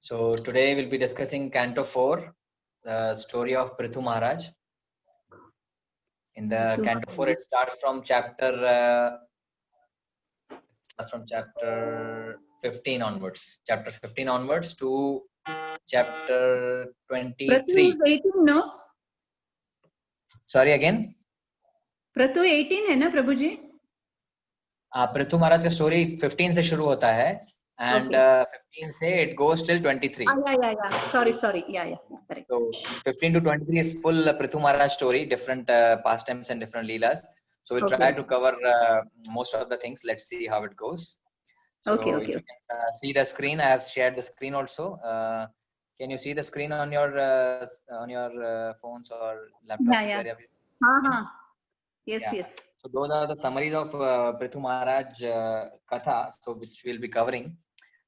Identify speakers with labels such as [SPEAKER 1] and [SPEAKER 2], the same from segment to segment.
[SPEAKER 1] So today we'll be discussing Canto 4, the story of Prithu Maharaj. In the Canto 4, it starts from chapter 15 onwards. Chapter 15 onwards to chapter 23.
[SPEAKER 2] Prathu is 18, no?
[SPEAKER 1] Sorry again?
[SPEAKER 2] Prathu 18 है ना प्रभु जी?
[SPEAKER 1] पृथु महाराज का story 15 से शुरू होता है and 15 से it goes till 23.
[SPEAKER 2] Yeah. Sorry. Yeah. Correct.
[SPEAKER 1] So 15 to 23 is full Prithu Maharaj story, different pastimes and different leelas. So we'll try to cover most of the things. Let's see how it goes. So if you can see the screen, I have shared the screen also. Can you see the screen on your phones or laptops?
[SPEAKER 2] Yeah. Yes.
[SPEAKER 1] So those are the summaries of Prithu Maharaj Katha, so which we'll be covering.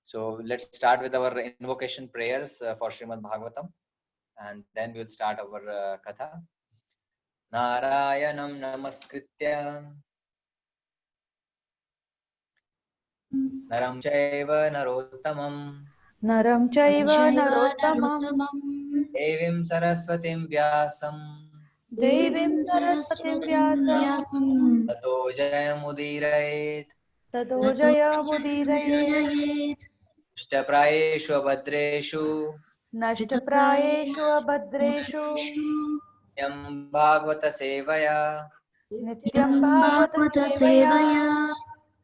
[SPEAKER 1] So let's start with our invocation prayers for Srimad Bhagavatam, and then we'll start our Katha. Narayanam Namaskritya Naram Chaiva Narottamam Devim Saraswatim Vyasam Tato Jayamudirayet Nashtaprayeshu Abhadreshu Nityam Bhagavata Sevaya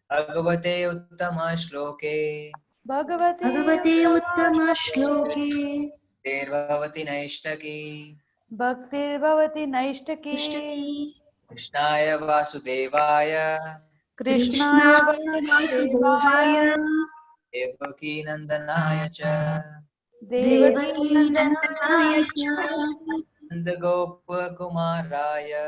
[SPEAKER 1] Bhagavate Uttama Shloke Bhaktirvavati Naishtaki Krishnaya Vasudevaya Devaki Nandanaya Cha Nanda Gopa Kumaraya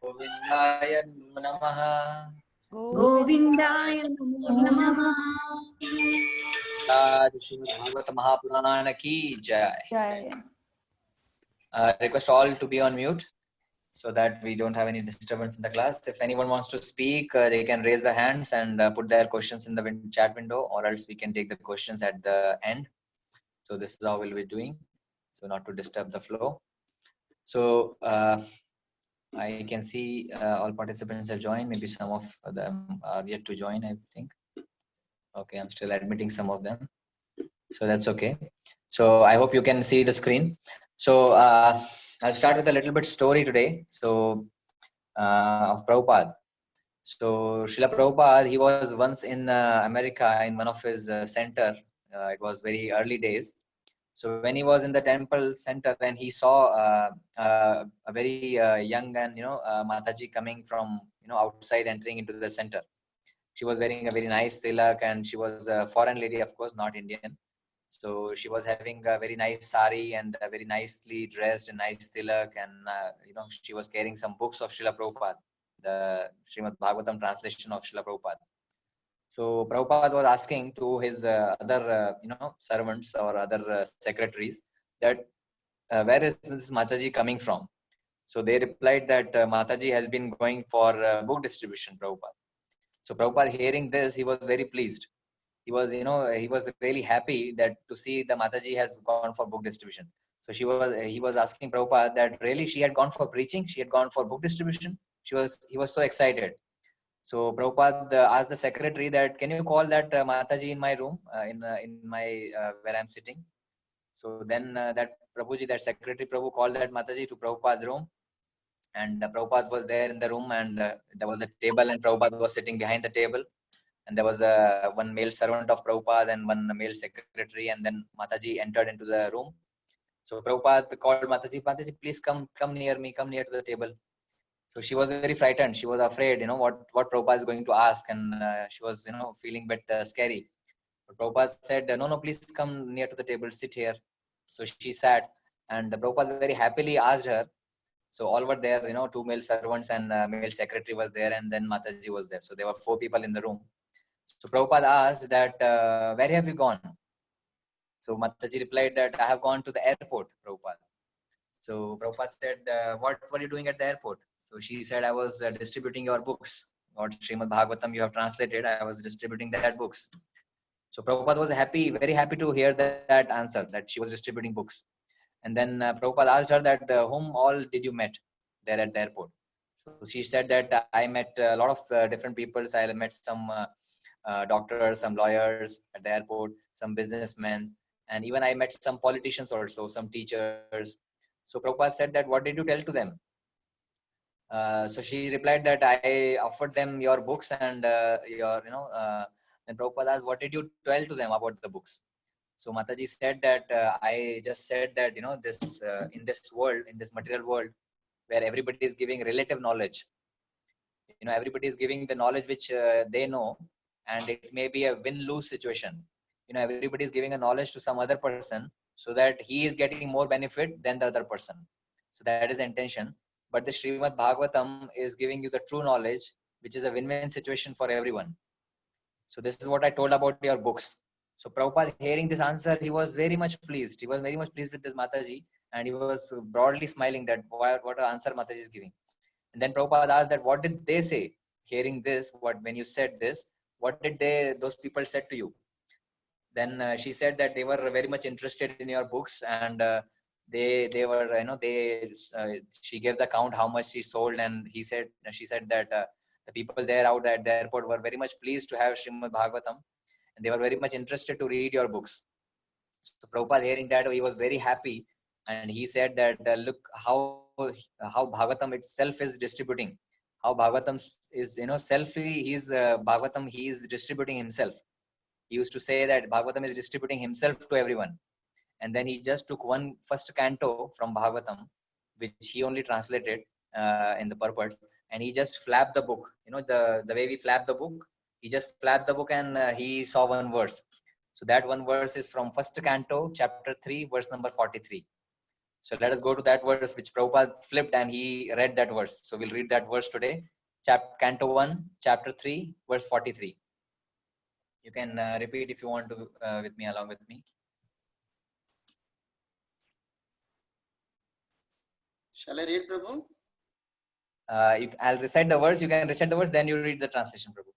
[SPEAKER 1] Govindaya Namaha Srimad Bhagavata Mahapurana ki jai. Request all to be on mute so that we don't have any disturbance in the class. If anyone wants to speak, they can raise their hands and put their questions in the chat window, or else we can take the questions at the end. So this is how we'll be doing, so not to disturb the flow. So I can see all participants have joined. Maybe some of them are yet to join, I think. Okay, I'm still admitting some of them, so that's okay. So I hope you can see the screen. So I'll start with a little bit story today. So of Prabhupada. So Srila Prabhupada, he was once in America in one of his center. It was very early days. So when he was in the temple center, and he saw a very young and Mataji coming from outside, entering into the center. She was wearing a very nice tilak, and she was a foreign lady, of course, not Indian. So she was having a very nice sari and very nicely dressed and nice tilak, and she was carrying some books of Srila Prabhupada, the Srimad Bhagavatam translation of Srila Prabhupada. So Prabhupada was asking to his other servants or other secretaries that where is this Mataji coming from? So they replied that Mataji has been going for book distribution, Prabhupada. So Prabhupada, hearing this, he was very pleased. He was really happy that to see the Mataji has gone for book distribution. So he was asking Prabhupada that really she had gone for preaching, she had gone for book distribution. He was so excited. So Prabhupada asked the secretary that, can you call that Mataji in my room, in my where I'm sitting. So then that Prabhuji, that secretary Prabhu, called that Mataji to Prabhupada's room, and Prabhupada was there in the room, and there was a table, and Prabhupada was sitting behind the table, and there was one male servant of Prabhupada and one male secretary, and then Mataji entered into the room. So Prabhupada called Mataji, please come near me, come near to the table. So she was very frightened. She was afraid, what Prabhupada is going to ask, and she was, feeling a bit scary. But Prabhupada said, no, please come near to the table, sit here. So she sat, and Prabhupada very happily asked her. So all were there, two male servants and male secretary was there, and then Mataji was there. So there were 4 people in the room. So Prabhupada asked that, where have you gone? So Mataji replied that, I have gone to the airport, Prabhupada. So Prabhupada said, what were you doing at the airport? So she said, I was distributing your books. what Srimad Bhagavatam you have translated. I was distributing that books. So Prabhupada was happy, very happy to hear that answer, that she was distributing books. And then Prabhupada asked her that whom all did you met there at the airport? So she said that I met a lot of different people. So I met some doctors, some lawyers at the airport, some businessmen, and even I met some politicians also, some teachers. So Prabhupada said that, what did you tell to them? So she replied that I offered them your books and then Prabhupada asked, what did you tell to them about the books? So Mataji said that I just said that, this in this world, in this material world, where everybody is giving relative knowledge, everybody is giving the knowledge which they know, and it may be a win-lose situation. Everybody is giving a knowledge to some other person so that he is getting more benefit than the other person. So that is the intention. But the Srimad Bhagavatam is giving you the true knowledge, which is a win-win situation for everyone. So this is what I told about your books. So Prabhupada, hearing this answer, he was very much pleased. He was very much pleased with this Mataji, and he was broadly smiling that what an answer Mataji is giving. And then Prabhupada asked that, what did they say? Hearing this, when you said this, what did those people said to you? Then she said that they were very much interested in your books, and they were, she gave the count how much she sold, and she said that the people there out at the airport were very much pleased to have Srimad Bhagavatam, and they were very much interested to read your books. So Prabhupada, hearing that, he was very happy, and he said that look how Bhagavatam itself is distributing, how Bhagavatam is, selfly, he's Bhagavatam, he is distributing himself. He used to say that Bhagavatam is distributing himself to everyone. And then he just took one first canto from Bhagavatam, which he only translated in the purport, and he just flapped the book. The way we flap the book, he just flapped the book, and he saw one verse. So that one verse is from first canto, chapter 3, verse number 43. So let us go to that verse which Prabhupada flipped, and he read that verse. So we'll read that verse today. Canto 1, chapter 3, verse 43. You can repeat if you want to with me, along with me.
[SPEAKER 3] Shall I read, Prabhu?
[SPEAKER 1] I'll recite the verse. You can recite the verse, then you read the translation, Prabhu.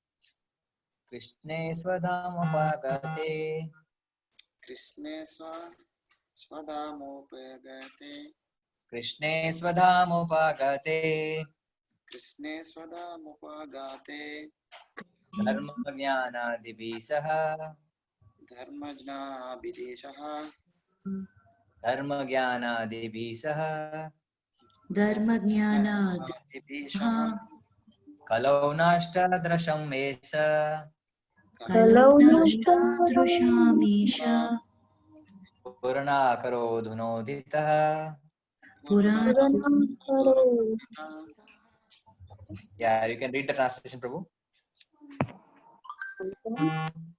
[SPEAKER 1] Krishne swadhamopagate.
[SPEAKER 3] Krishne swadhamopagate.
[SPEAKER 1] Krishne swadhamopagate.
[SPEAKER 3] Krishne swadhamopagate.
[SPEAKER 1] Dharma jnana divisaha.
[SPEAKER 3] Dharma jnana videsaha.
[SPEAKER 1] Dharma jnana divisaha.
[SPEAKER 4] Dharma jnana divisaha.
[SPEAKER 1] Kalau nashta drasham esa.
[SPEAKER 4] Kalau nashta drasham esa.
[SPEAKER 1] Purana karo dhunoditaha.
[SPEAKER 4] Purana karo.
[SPEAKER 1] Yeah, you can read the translation, Prabhu.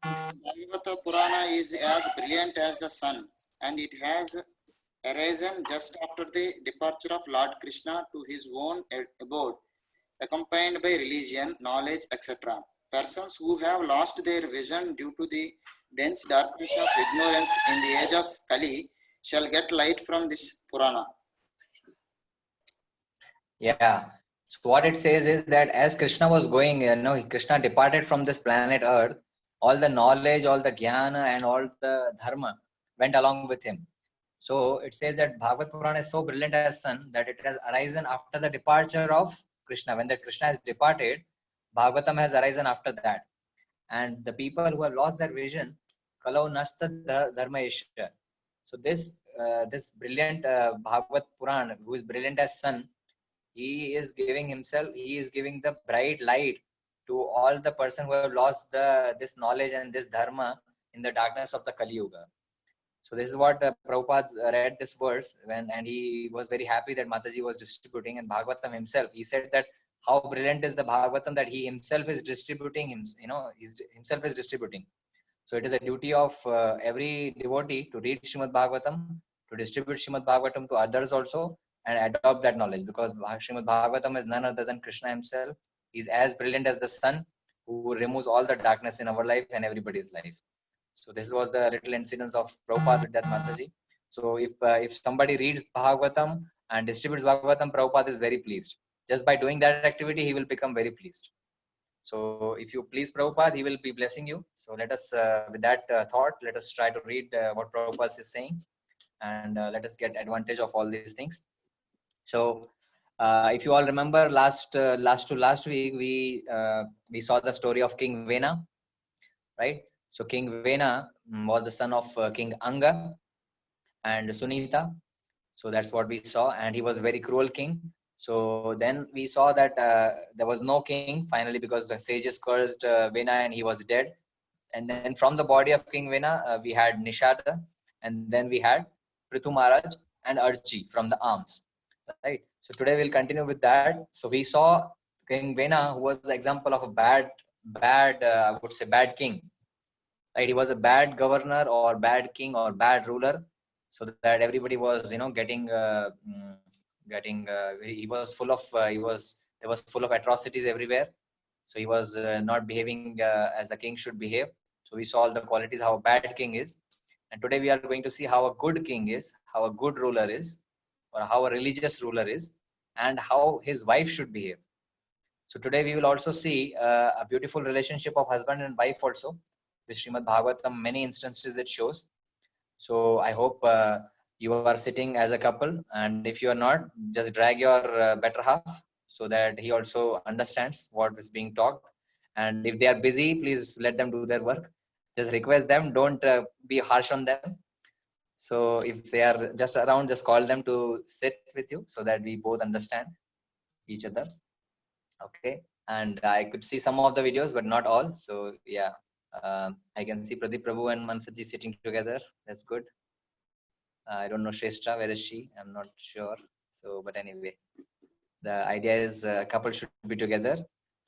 [SPEAKER 3] This Bhagavata Purana is as brilliant as the sun, and it has arisen just after the departure of Lord Krishna to his own abode, accompanied by religion, knowledge, etc. Persons who have lost their vision due to the dense darkness of ignorance in the age of Kali shall get light from this Purana.
[SPEAKER 1] Yeah. So what it says is that as Krishna was going, Krishna departed from this planet Earth, all the knowledge, all the jnana, and all the dharma went along with him. So it says that Bhagavad Purana is so brilliant as sun that it has arisen after the departure of Krishna. When the Krishna has departed, Bhagavatam has arisen after that. And the people who have lost their vision, Kalau Nasta Dharma Isha. So this brilliant Bhagavad Purana, who is brilliant as sun, he is giving the bright light to all the person who have lost this knowledge and this dharma in the darkness of the Kali Yuga. So this is what Prabhupada read this verse and he was very happy that Mataji was distributing, and Bhagavatam himself, he said that how brilliant is the Bhagavatam that he himself is distributing, himself is distributing. So it is a duty of every devotee to read Srimad Bhagavatam, to distribute Srimad Bhagavatam to others also, and adopt that knowledge, because Srimad Bhagavatam is none other than Krishna himself. He's as brilliant as the sun who removes all the darkness in our life and everybody's life. So this was the little incidence of Prabhupada with that Mataji. So if somebody reads Bhagavatam and distributes Bhagavatam, Prabhupada is very pleased. Just by doing that activity, he will become very pleased. So if you please Prabhupada, he will be blessing you. So let us, with that thought, let us try to read what Prabhupada is saying, and let us get advantage of all these things. So if you all remember, last week we saw the story of King Vena, right? So King Vena was the son of King Anga and Sunita. So that's what we saw, and he was a very cruel king. So then we saw that there was no king finally, because the sages cursed Vena and he was dead. And then from the body of King Vena, we had Nishada, and then we had Prithu Maharaj and Archie from the arms, right? So today we'll continue with that. So we saw King Vena, who was the example of a bad, I would say bad king, right? He was a bad governor or bad king or bad ruler, so that everybody was, he was full of, there was full of atrocities everywhere. So he was not behaving as a king should behave. So we saw all the qualities how a bad king is. And today we are going to see how a good king is, how a good ruler is, or how a religious ruler is, and how his wife should behave. So today we will also see a beautiful relationship of husband and wife also. With Srimad Bhagavatam, many instances it shows. So I hope you are sitting as a couple, and if you are not, just drag your better half so that he also understands what is being talked. And if they are busy, please let them do their work. Just request them, don't be harsh on them. So if they are just around, just call them to sit with you so that we both understand each other. Okay. And I could see some of the videos, but not all. So yeah, I can see Pradeep Prabhu and Mansaji sitting together. That's good. I don't know Shrestha, where is she? I'm not sure. So, but anyway, the idea is a couple should be together,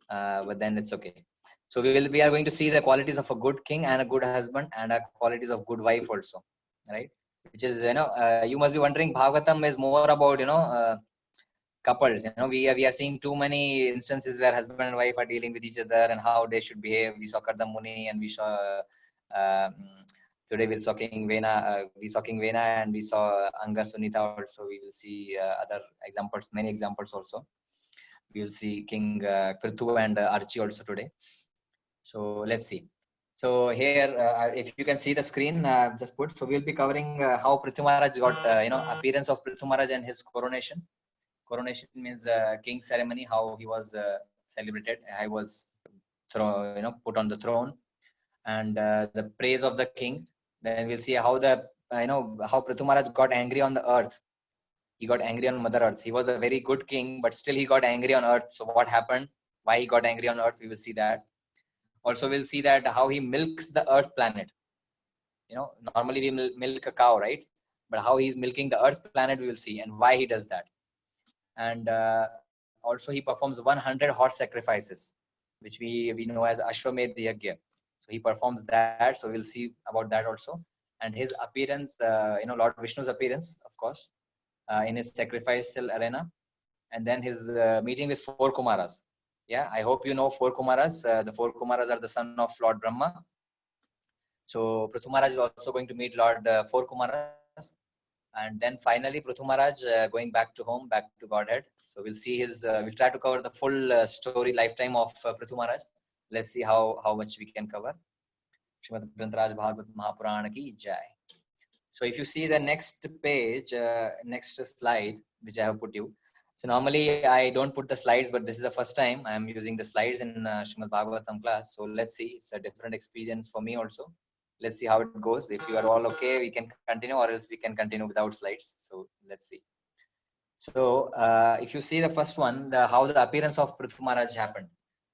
[SPEAKER 1] but then it's okay. So we are going to see the qualities of a good king and a good husband, and a qualities of good wife also, right? Which is, you must be wondering, Bhagavatam is more about, couples. We are seeing too many instances where husband and wife are dealing with each other and how they should behave. We saw Kardam Muni, and we saw um, today we saw King Vena, and we saw Anga Sunita also. We will see other examples, many examples also. We will see King Prithu and Archie also today. So let's see. So here, if you can see the screen, just put. So we'll be covering how Prithu Maharaj got, appearance of Prithu Maharaj and his coronation. Coronation means king ceremony, how he was celebrated. I was put on the throne, and the praise of the king. Then we'll see how how Prithu Maharaj got angry on the earth. He got angry on Mother Earth. He was a very good king, but still he got angry on earth. So what happened? Why he got angry on earth? We will see that. Also, we'll see that how he milks the earth planet. Normally we milk a cow, right? But how he's milking the earth planet, we will see, and why he does that. And also he performs 100 horse sacrifices, which we know as Ashwamedh Yagya. So he performs that. So we'll see about that also. And his appearance, Lord Vishnu's appearance, of course, in his sacrificial arena. And then his meeting with 4 Kumaras. Yeah, I hope you know 4 Kumaras. The 4 Kumaras are the son of Lord Brahma. So Prithu Maharaj is also going to meet Lord 4 Kumaras. And then finally Prithu Maharaj going back to home, back to Godhead. So we'll see his, we'll try to cover the full story lifetime of Prithu Maharaj. Let's see how much we can cover. Srimad Granth Bhagavat Mahapurana ki jai. So if you see the next page, next slide, which I have put you. So normally I don't put the slides, but this is the first time I am using the slides in Srimad Bhagavatam class. So let's see, it's a different experience for me also. Let's see how it goes. If you are all okay, we can continue, or else we can continue without slides. So let's see. So if you see the first one, how the appearance of Prithu Maharaj happened.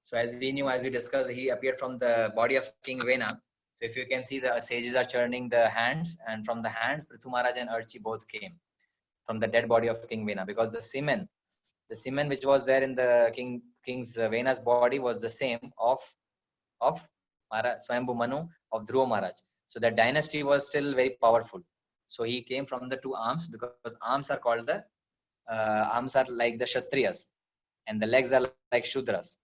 [SPEAKER 1] So as we knew, as we discussed, he appeared from the body of King Vena. So if you can see, the sages are churning the hands, and from the hands, Prithu Maharaj and Archie both came from the dead body of King Vena, because the semen which was there in the King's Vena's body was the same of Swayambhu Manu of Dhruva Maharaj. So that dynasty was still very powerful. So he came from the 2 arms, because arms are called arms are like the Kshatriyas, and the legs are like Shudras.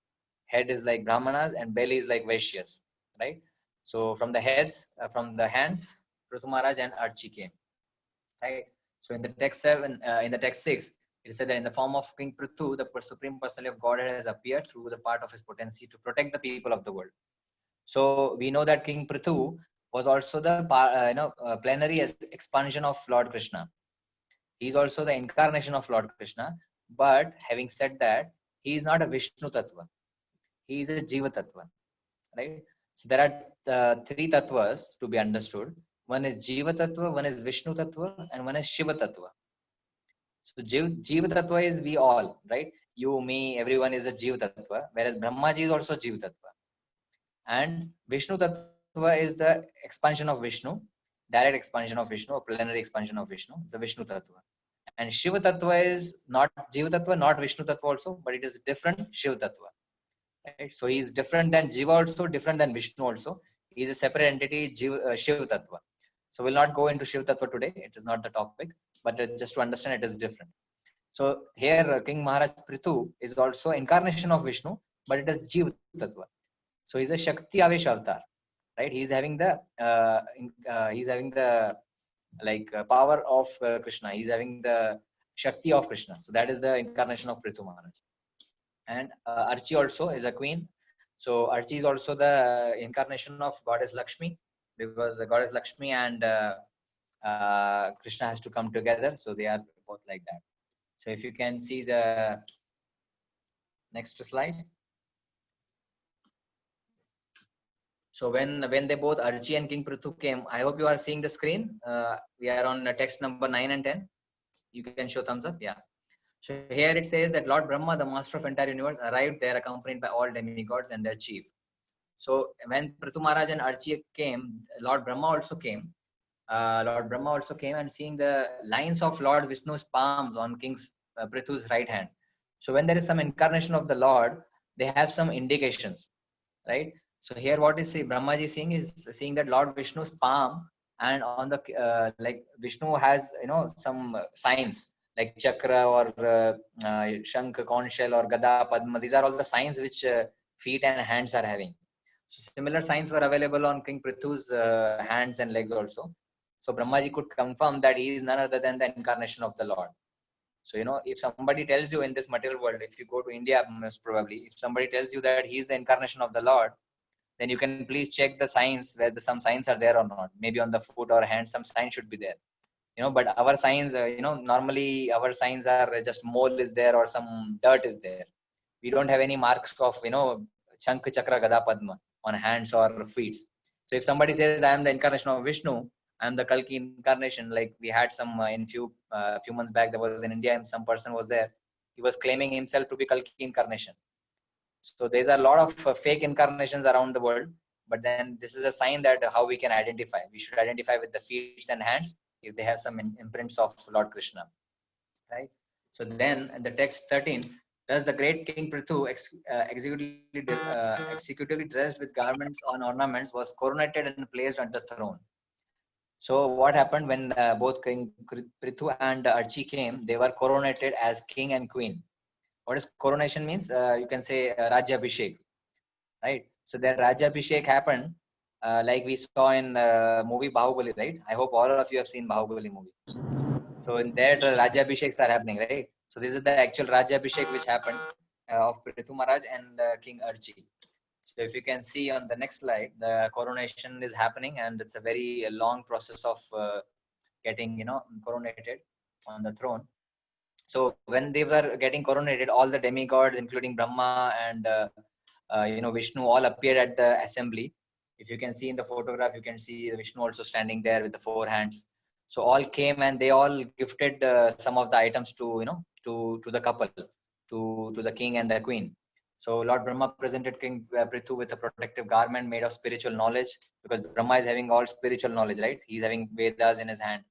[SPEAKER 1] Head is like Brahmanas, and belly is like Vaishyas, right? So from the hands, Prithu Maharaj and Archie came, right? So in the text 7, in the text 6, It said that in the form of King Prithu, the Supreme Personality of Godhead has appeared through the part of his potency to protect the people of the world. So we know that King Prithu was also the plenary expansion of Lord Krishna. He is also the incarnation of Lord Krishna. But having said that, he is not a Vishnu Tattva. He is a Jiva Tattva, right? So there are three tattvas to be understood. One is Jiva Tattva, one is Vishnu Tattva, and one is Shiva Tattva. So Jiva Tattva is we all, right? You, me, everyone is a Jiva Tattva, whereas Brahmaji is also Jiva Tattva. And Vishnu Tattva is the expansion of Vishnu, direct expansion of Vishnu, or plenary expansion of Vishnu, the Vishnu Tattva. And Shiva Tattva is not Jiva Tattva, not Vishnu Tattva also, but it is different Shiva Tattva. Right? So he is different than Jiva also, different than Vishnu also. He is a separate entity, Shiva Tattva. So we'll not go into Shiva Tattva today. It is not the topic, but just to understand it is different. So here King Maharaj Prithu is also incarnation of Vishnu, but it is Jiva Tattva. So he's a Shakti Avesh avatar, right? He's having the power of Krishna. He's having the Shakti of Krishna. So that is the incarnation of Prithu Maharaj. And Archi also is a queen. So Archi is also the incarnation of goddess Lakshmi, because the goddess Lakshmi and Krishna has to come together. So they are both like that. So if you can see the next slide. So when they both Archi and King Prithu came, I hope you are seeing the screen. We are on text number 9 and 10. You can show thumbs up. Yeah. So here it says that Lord Brahma, the master of entire universe, arrived there accompanied by all demigods and their chief. So when Prithu Maharaj and Archi came, Lord Brahma also came. And seeing the lines of Lord Vishnu's palms on King Prithu's right hand. So when there is some incarnation of the Lord, they have some indications, right? So here what is Brahmaji seeing is seeing that Lord Vishnu's palm, and on the Vishnu has some signs like chakra or shank, conch shell, or gada, padma. These are all the signs which feet and hands are having. So similar signs were available on King Prithu's hands and legs also. So Brahmaji could confirm that he is none other than the incarnation of the Lord. So if somebody tells you in this material world, if you go to India, most probably, if somebody tells you that he is the incarnation of the Lord, then you can please check the signs whether some signs are there or not. Maybe on the foot or hand, some sign should be there. But our signs, normally our signs are just mole is there or some dirt is there. We don't have any marks of, Shank, Chakra, Gada, Padma on hands or feet. So if somebody says, I am the incarnation of Vishnu, I am the Kalki incarnation, like we had some in few months back, there was in India, and some person was there. He was claiming himself to be Kalki incarnation. So there's a lot of fake incarnations around the world, but then this is a sign that how we can identify. We should identify with the feet and hands if they have some imprints of Lord Krishna, right? So then in the text 13, thus the great King Prithu, executively dressed with garments on ornaments, was coronated and placed on the throne. So what happened when both King Prithu and Archi came, they were coronated as king and queen. What is coronation means? You can say Rajya Abhishek, right? So their Rajya Abhishek happened like we saw in the movie Bahubali, right? I hope all of you have seen Bahubali movie. So in there, the Rajya Abhisheks are happening, right? So this is the actual Rajya Abhishek which happened of Prithu Maharaj and King Archi. So if you can see on the next slide, the coronation is happening, and it's a very long process of getting, coronated on the throne. So when they were getting coronated, all the demigods, including Brahma and Vishnu, all appeared at the assembly. If you can see in the photograph, you can see Vishnu also standing there with the 4 hands. So all came and they all gifted some of the items to the couple, to the king and the queen. So Lord Brahma presented King Prithu with a protective garment made of spiritual knowledge, because Brahma is having all spiritual knowledge, right? He's having Vedas in his hand.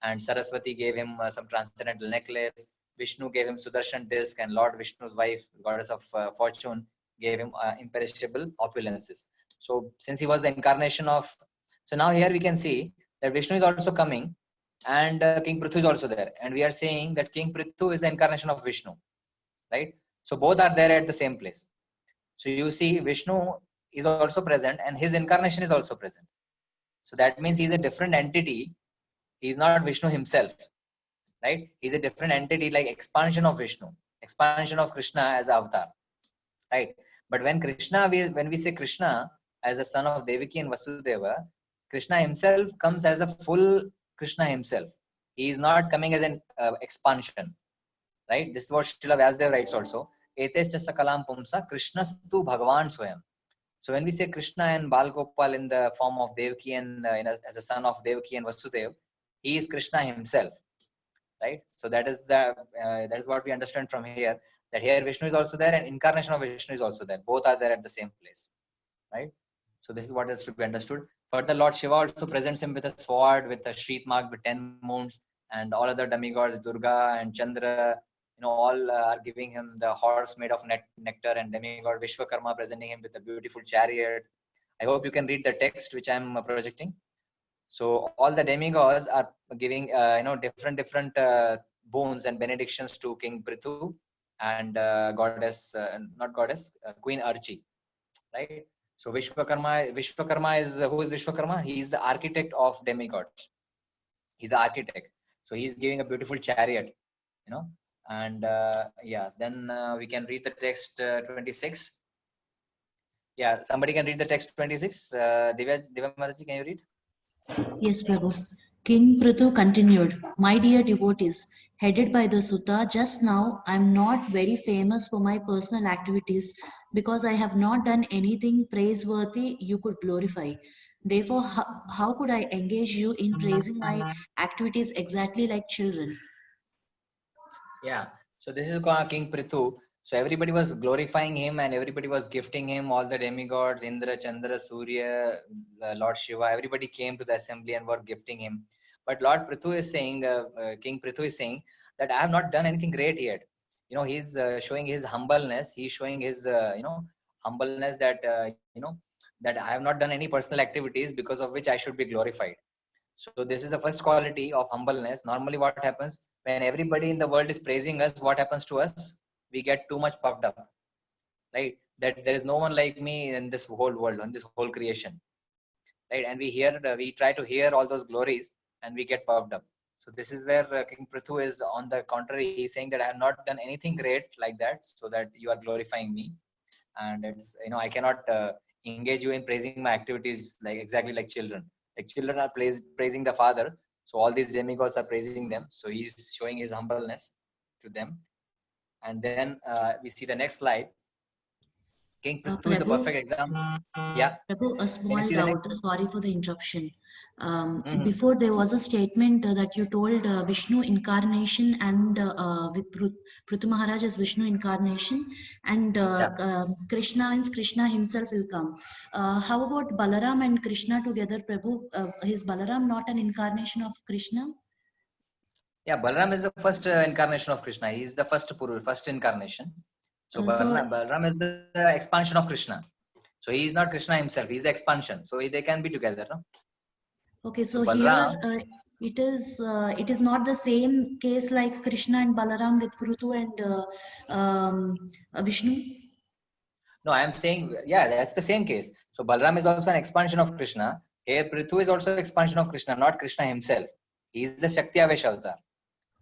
[SPEAKER 1] And Saraswati gave him some transcendental necklace. Vishnu gave him Sudarshan disc, and Lord Vishnu's wife, goddess of fortune, gave him imperishable opulences. So since he was the incarnation of, so now here we can see that Vishnu is also coming, and King Prithu is also there. And we are saying that King Prithu is the incarnation of Vishnu, right? So both are there at the same place. So you see Vishnu is also present and his incarnation is also present. So that means he's a different entity. He's not Vishnu himself. right? He's a different entity, like expansion of Vishnu, expansion of Krishna as avatar, right? But when when we say Krishna as a son of Devaki and Vasudeva, Krishna himself comes as a full Krishna himself. He is not coming as an expansion, right? This is what Srila Vyasdev writes also. Etescha sakalam pumsa Krishnastu Bhagavan Swayam. So when we say Krishna and Bal Gopal in the form of Devaki and as a son of Devaki and Vasudev, he is Krishna himself, right? So that is what we understand from here. That here Vishnu is also there and incarnation of Vishnu is also there. Both are there at the same place, right? So this is what is to be understood. Further, Lord Shiva also presents him with a sword, with a sheath marked with 10 moons, and all other demigods, Durga and Chandra, all are giving him the horse made of nectar, and demigod Vishwakarma presenting him with a beautiful chariot. I hope you can read the text which I'm projecting. So all the demigods are giving, different boons and benedictions to King Prithu and Queen Archi, right? So Vishwakarma is, who is Vishwakarma? He is the architect of demigods. He's the architect. So he's giving a beautiful chariot, and then we can read the text 26. Yeah, somebody can read the text 26. Divya Mataji, can you read?
[SPEAKER 4] Yes, Prabhu. King Prithu continued, "My dear devotees, headed by the Sutta, just now I am not very famous for my personal activities because I have not done anything praiseworthy you could glorify. Therefore, how could I engage you in praising my activities exactly like children?"
[SPEAKER 1] Yeah. So this is King Prithu. So everybody was glorifying him and everybody was gifting him, all the demigods, Indra, Chandra, Surya, Lord Shiva, everybody came to the assembly and were gifting him. But Lord Prithu is saying, King Prithu is saying that I have not done anything great yet. He's showing his humbleness. He's showing his, humbleness that, that I have not done any personal activities because of which I should be glorified. So this is the first quality of humbleness. Normally what happens when everybody in the world is praising us, what happens to us? We get too much puffed up, right? That there is no one like me in this whole world, in this whole creation, right? And we try to hear all those glories and we get puffed up. So this is where King Prithu is on the contrary. He's saying that I have not done anything great like that so that you are glorifying me. And it's, I cannot engage you in praising my activities like exactly like children. Like children are praising the father, so all these demigods are praising them. So he's showing his humbleness to them. And then we see the next slide. King Prithu is the perfect example. Yeah.
[SPEAKER 4] Prabhu, a small doubt. Sorry for the interruption.
[SPEAKER 1] Mhm.
[SPEAKER 4] Before there was a statement that you told Vishnu incarnation and with Prithu Maharaj as Vishnu incarnation, and Krishna means Krishna himself will come. How about Balaram and Krishna together, Prabhu? Is Balaram not an incarnation of Krishna?
[SPEAKER 1] Yeah, Balaram is the first incarnation of Krishna. He is the first incarnation. So Balaram is the expansion of Krishna. So he is not Krishna himself. He is the expansion. So they can be together. No?
[SPEAKER 4] Okay, so
[SPEAKER 1] Balaram,
[SPEAKER 4] here it is not the same case like Krishna and Balaram with Prithu and Vishnu.
[SPEAKER 1] No, I am saying, yeah, that's the same case. So Balaram is also an expansion of Krishna. Here Prithu is also an expansion of Krishna, not Krishna himself. He is the Shakti Avesh avatar.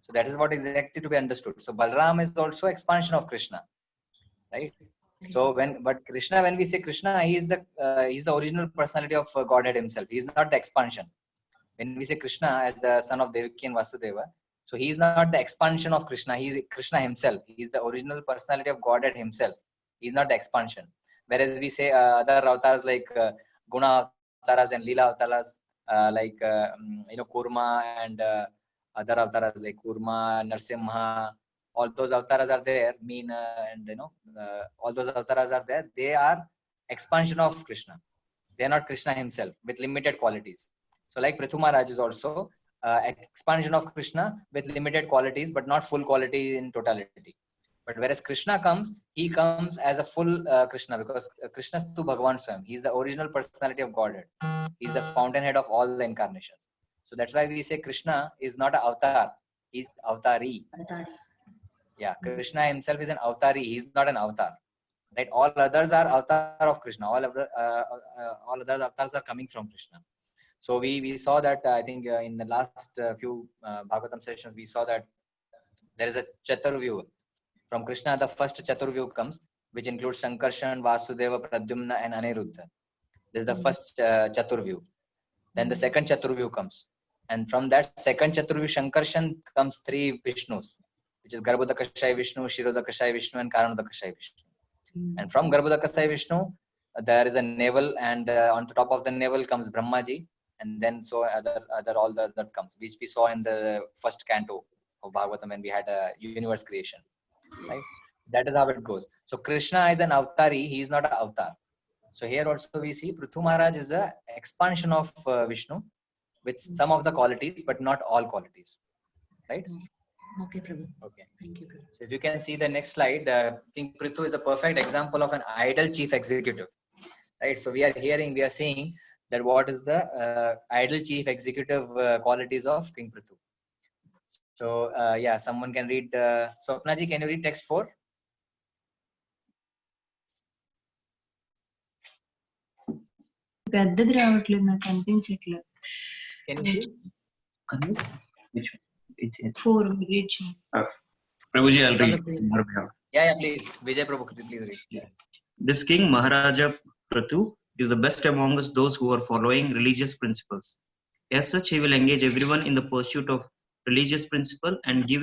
[SPEAKER 1] So that is what exactly to be understood. So Balaram is also expansion of Krishna, right? So but Krishna, when we say Krishna, he is the original personality of Godhead himself. He is not the expansion. When we say Krishna as the son of Devaki and Vasudeva, so he is not the expansion of Krishna. He is Krishna himself. He is the original personality of Godhead himself. He is not the expansion. Whereas we say other avatars like Guna avatars and Leela avatars, like Kurma and other avatars like Kurma, Narsimha, all those avatars are there. Meena and all those avatars are there. They are expansion of Krishna. They are not Krishna himself with limited qualities. So like Prithu Maharaj is also expansion of Krishna with limited qualities, but not full quality in totality. But whereas Krishna comes, he comes as a full Krishna because Krishna is to Bhagavan Swayam. He is the original personality of Godhead. He is the fountainhead of all the incarnations. So that's why we say Krishna is not an avatar. He's avatari. Yeah, Krishna himself is an avatari. He is not an avatar. Right? All others are avatar of Krishna. All other avatars are coming from Krishna. So we saw that I think in the last few Bhagavatam sessions we saw that there is a Chaturvyu from Krishna. The first Chaturvyu comes, which includes Sankarshan, Vasudeva, Pradyumna, and Aniruddha. This is the first Chaturvyu. Then the second Chaturvyu comes, and from that second Chaturvyu, Sankarshan comes 3 Vishnus, which is Garbhodakashayi Vishnu, Shirodakashayi Vishnu, and Karanodakashayi Vishnu. And from Garbhodakashayi Vishnu, there is a navel, and on the top of the navel comes Brahmaji, and then so all the that comes, which we saw in the first canto of Bhagavatam when we had a universe creation, right? That is how it goes. So Krishna is an avatari; he is not an avatar. So here also we see Prithu Maharaj is a expansion of Vishnu with some of the qualities, but not all qualities, right?
[SPEAKER 4] Okay, Prabhu.
[SPEAKER 1] Okay.
[SPEAKER 4] Thank you, Prabhu.
[SPEAKER 1] So if you can see the next slide, King Prithu is a perfect example of an ideal chief executive, right? So we are seeing that what is the ideal chief executive qualities of King Prithu. So yeah, someone can read. Swapnaji, can you read text 4?
[SPEAKER 5] పెద్దది రావట్లేదు నాకు కనిపించట్లేదు
[SPEAKER 1] Can you see?
[SPEAKER 6] Which one?
[SPEAKER 5] 4 read చేయండి.
[SPEAKER 6] Prabhuji, I'll
[SPEAKER 1] It's on
[SPEAKER 6] read.
[SPEAKER 1] the screen.
[SPEAKER 6] on your behalf.
[SPEAKER 1] Yeah, please. Vijay Prabhu, please read.
[SPEAKER 6] This king, Maharaja Prithu, is the best among us those who are following religious principles. As such, he will engage everyone in the pursuit of religious principle and give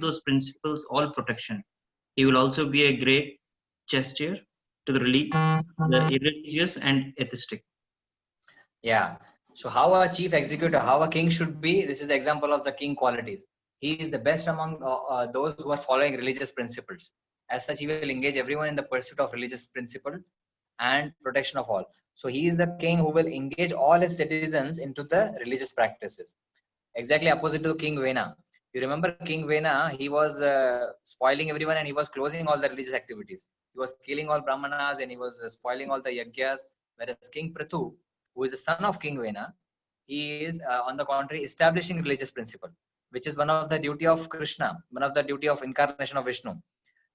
[SPEAKER 6] those principles all protection. He will also be a great gesture to the irreligious and atheistic.
[SPEAKER 1] Yeah. So how a chief executive, how a king should be, this is the example of the king qualities. He is the best among those who are following religious principles. As such, he will engage everyone in the pursuit of religious principle and protection of all. So he is the king who will engage all his citizens into the religious practices. Exactly opposite to King Vena. You remember King Vena, he was spoiling everyone and he was closing all the religious activities. He was killing all Brahmanas and he was spoiling all the Yagyas. Whereas King Prithu, who is the son of King Vena, he is on the contrary establishing religious principle, which is one of the duty of Krishna, one of the duty of incarnation of Vishnu.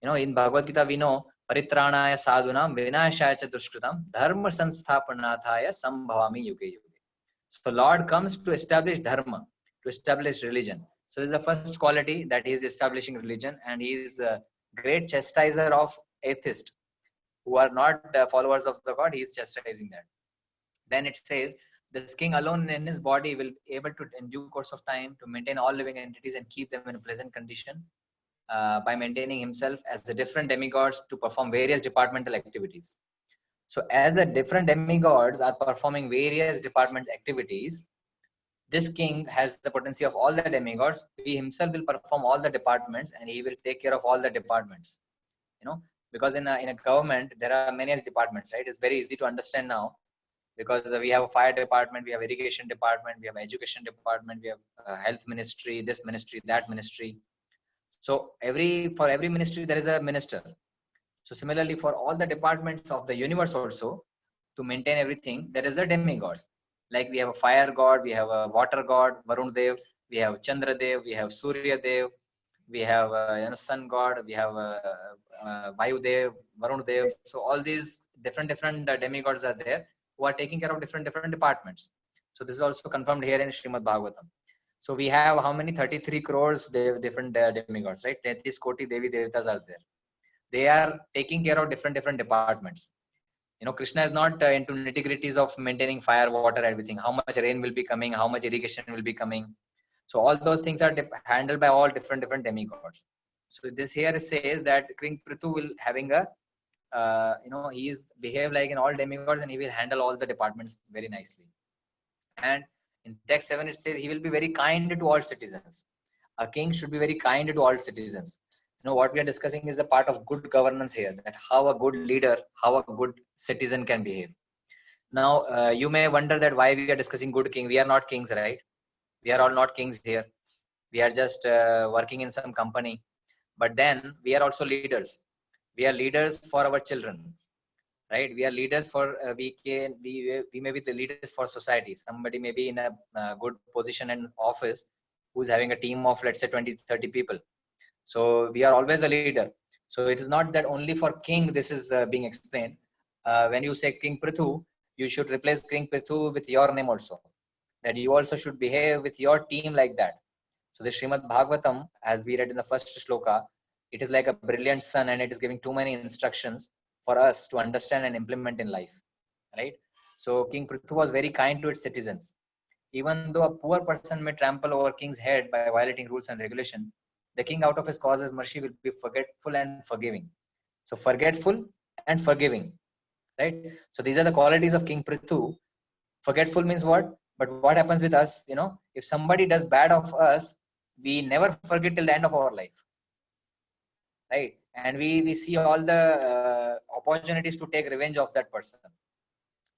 [SPEAKER 1] You know, in Bhagavad Gita we know Paritranaya sadhunam vinashaya cha dushkritam dharma sansthapanaathaya sambhavami yuge yuge. So Lord comes to establish dharma, to establish religion. So this is the first quality, that he is establishing religion, and he is a great chastiser of atheists who are not followers of the God. He is chastising that. Then it says, this king alone in his body will be able to, in due course of time, to maintain all living entities and keep them in a pleasant condition by maintaining himself as the different demigods to perform various departmental activities. So as the different demigods are performing various department activities, this king has the potency of all the demigods. He himself will perform all the departments and he will take care of all the departments. You know, because in a government, there are many departments, right? It's very easy to understand now, because we have a fire department, we have irrigation department, we have education department, we have health ministry, this ministry, that ministry. So for every ministry, there is a minister. So similarly, for all the departments of the universe also, to maintain everything, there is a demigod. Like we have a fire god, we have a water god, Varun Dev, we have Chandra Dev, we have Surya Dev, we have sun god, we have Vayu Dev, Varun Dev. So all these different demigods are there who are taking care of different departments. So this is also confirmed here in Srimad Bhagavatam. So we have how many? 33 crores different demigods, right? 33 koti Devi Devatas are there. They are taking care of different departments. You know, Krishna is not into nitty-gritties of maintaining fire, water, everything. How much rain will be coming, how much irrigation will be coming. So all those things are handled by all different demigods. So this here says that King Prithu will having a, he is behave like in all demigods and he will handle all the departments very nicely. And in text 7 it says he will be very kind to all citizens. A king should be very kind to all citizens. You know, what we are discussing is a part of good governance here, that how a good leader, how a good citizen can behave. Now, you may wonder that why we are discussing good king. We are not kings, right? We are all not kings here. We are just working in some company. But then we are also leaders. We are leaders for our children, right? We are leaders for, we may be the leaders for society. Somebody may be in a good position in office who's having a team of, let's say, 20-30 people. So we are always a leader. So it is not that only for king this is being explained. When you say King Prithu, you should replace King Prithu with your name also. that you also should behave with your team like that. So the Srimad Bhagavatam, as we read in the first shloka, it is like a brilliant sun, and it is giving too many instructions for us to understand and implement in life, right? So King Prithu was very kind to its citizens. Even though a poor person may trample over king's head by violating rules and regulation, the king, out of his causeless mercy, will be forgetful and forgiving. So forgetful and forgiving, right? So these are the qualities of King Prithu. Forgetful means what? But what happens with us, if somebody does bad of us, we never forget till the end of our life, right? And we see all the opportunities to take revenge of that person.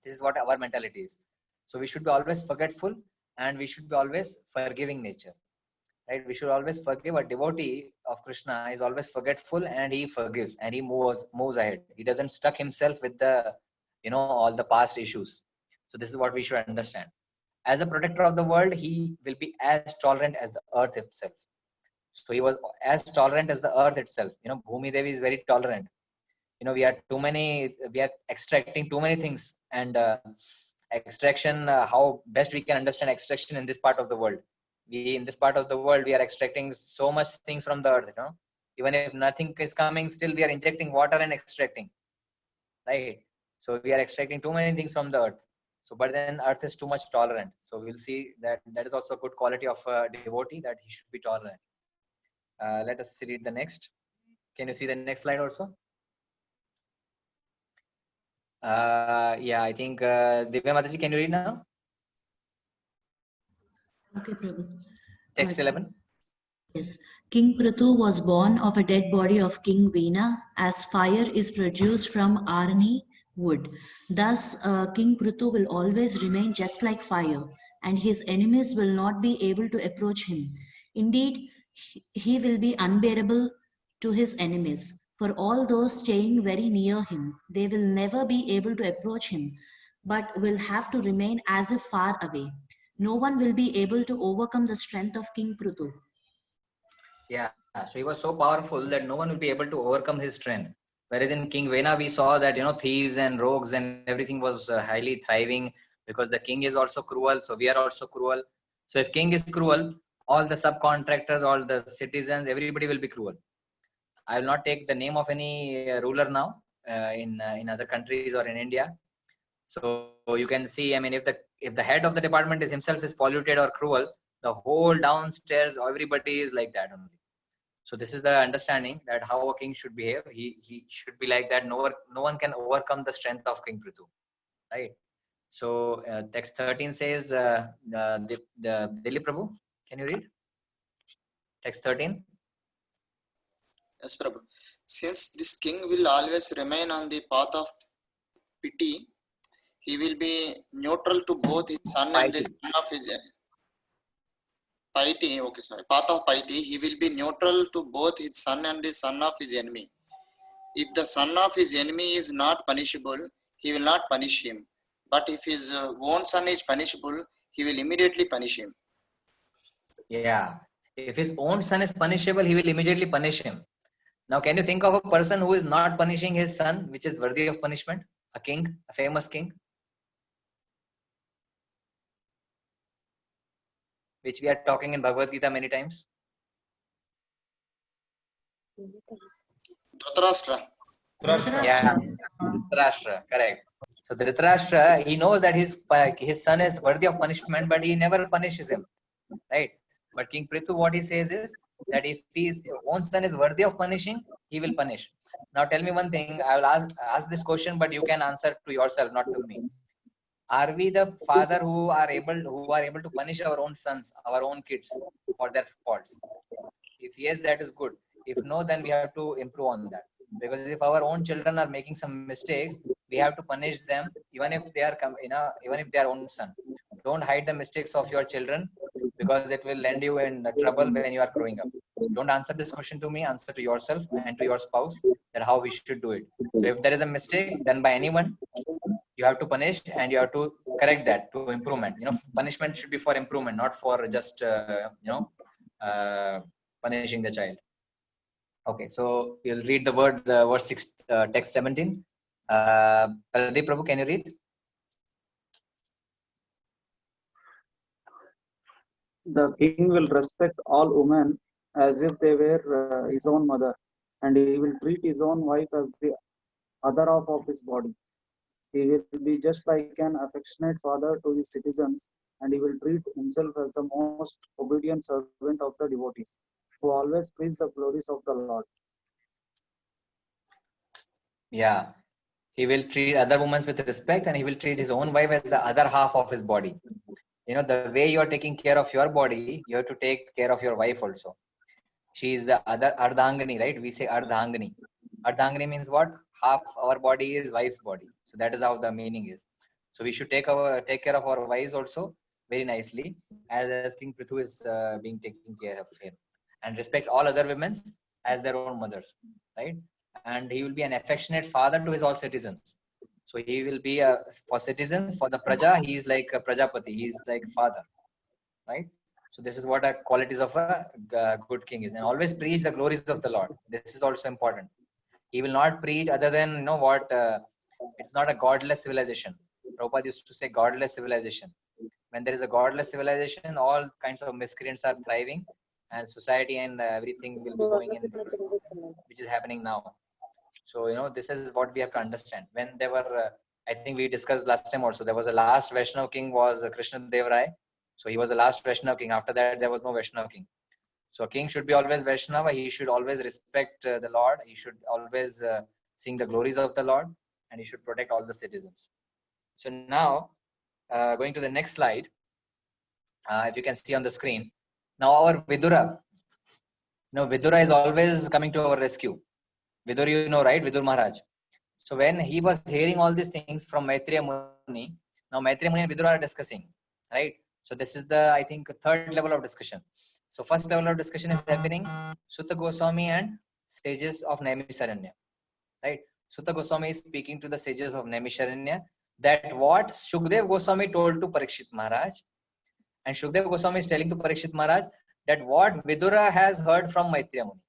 [SPEAKER 1] This is what our mentality is. So we should be always forgetful, and we should be always forgiving nature, right? We should always forgive. A devotee of Krishna is always forgetful, and he forgives, and he moves ahead. He doesn't stuck himself with the all the past issues. So this is what we should understand. As a protector of the world, he will be as tolerant as the earth itself. So he was as tolerant as the earth itself. Bhumi Devi is very tolerant. We are extracting too many things, and extraction, how best we can understand extraction in this part of the world. In this part of the world, we are extracting so much things from the earth. Even if nothing is coming, still we are injecting water and extracting, right? So we are extracting too many things from the earth. So, but then earth is too much tolerant. So we'll see that is also a good quality of a devotee, that he should be tolerant. Let us read the next. Can you see the next slide also? Yeah, I think Divya Mataji, can you read now?
[SPEAKER 4] Okay, Prabhu.
[SPEAKER 1] Text 11.
[SPEAKER 4] Yes. King Prithu was born of a dead body of King Veena, as fire is produced from Arni wood. Thus, King Prithu will always remain just like fire, and his enemies will not be able to approach him. Indeed, he will be unbearable to his enemies. For all those staying very near him, they will never be able to approach him, but will have to remain as if far away. No one will be able to overcome the strength of King Prithu.
[SPEAKER 1] Yeah, so he was so powerful that no one will be able to overcome his strength. Whereas in King Vena, we saw that thieves and rogues and everything was highly thriving, because the king is also cruel. So we are also cruel. So if king is cruel, all the subcontractors, all the citizens, everybody will be cruel. I will not take the name of any ruler now in other countries or in India. So you can see, I mean, if the head of the department is himself is polluted or cruel, the whole downstairs everybody is like that only. So this is the understanding that how a king should behave. He should be like that. No one can overcome the strength of King Prithu, right? So text 13 says, the Dilip Prabhu, can you read text 13?
[SPEAKER 3] Yes, Prabhu. Since this king will always remain on the path of pity, he will be neutral to both his son and the son of his piety. Okay, sorry. Path of piety, he will be neutral to both his son and the son of his enemy. If the son of his enemy is not punishable, he will not punish him. But if his own son is punishable, he will immediately punish him.
[SPEAKER 1] Yeah. If his own son is punishable, he will immediately punish him. Now, can you think of a person who is not punishing his son, which is worthy of punishment? A king, a famous king, which we are talking in Bhagavad Gita many times.
[SPEAKER 3] Dhritarashtra.
[SPEAKER 1] Yeah, Dhritarashtra, correct. So Dhritarashtra, he knows that his son is worthy of punishment, but he never punishes him, right? But King Prithu, what he says is that if his own son is worthy of punishing, he will punish. Now tell me one thing. I will ask this question, but you can answer to yourself, not to me. Are we the father who are able to punish our own sons, our own kids for their faults? If yes, that is good. If no, then we have to improve on that. Because if our own children are making some mistakes, we have to punish them, even if they are even if they are own son. Don't hide the mistakes of your children, because it will land you in trouble when you are growing up. Don't answer this question to me. Answer to yourself and to your spouse that how we should do it. So if there is a mistake done by anyone, you have to punish and you have to correct that to improvement. Punishment should be for improvement, not for just punishing the child. Okay, so we'll read the verse 6, text 17. Pradeep Prabhu, can you read?
[SPEAKER 7] The king will respect all women as if they were his own mother, and he will treat his own wife as the other half of his body. He will be just like an affectionate father to his citizens, and he will treat himself as the most obedient servant of the devotees, who always praise the glories of the Lord.
[SPEAKER 1] Yeah. He will treat other women with respect, and he will treat his own wife as the other half of his body. You know, the way you're taking care of your body, you have to take care of your wife also. She is the other Ardhangani, right? We say Ardhangani. Ardhangani means what? Half our body is wife's body. So that is how the meaning is. So we should take care of our wives also very nicely, as King Prithu is being taken care of him, and respect all other women as their own mothers, right? And he will be an affectionate father to his all citizens. So he will be for citizens, for the praja, he is like a prajapati. He is like father, right? So this is what the qualities of a good king is, and always preach the glories of the Lord. This is also important. He will not preach other than what. It's not a godless civilization. Prabhupada used to say godless civilization. When there is a godless civilization, all kinds of miscreants are thriving, and society and everything will be going in, which is happening now. So this is what we have to understand. When there were, I think we discussed last time also, there was a last Vaishnav king was Krishna Dev Rai. So he was the last Vaishnav king. After that, there was no Vaishnav king. So a king should be always Vaishnava. He should always respect the Lord. He should always sing the glories of the Lord, and he should protect all the citizens. So now, going to the next slide, if you can see on the screen. Now our Vidura. Vidura is always coming to our rescue. Vidur, right? Vidur Maharaj. So when he was hearing all these things from Maitreya Muni, now Maitreya Muni and Vidur are discussing, right? So this is the, I think, third level of discussion. So first level of discussion is happening, Sutta Goswami and sages of Naimisharanya, right? Sutta Goswami is speaking to the sages of Naimisharanya that what Shukdev Goswami told to Parikshit Maharaj, and Shukdev Goswami is telling to Parikshit Maharaj that what Vidura has heard from Maitreya Muni,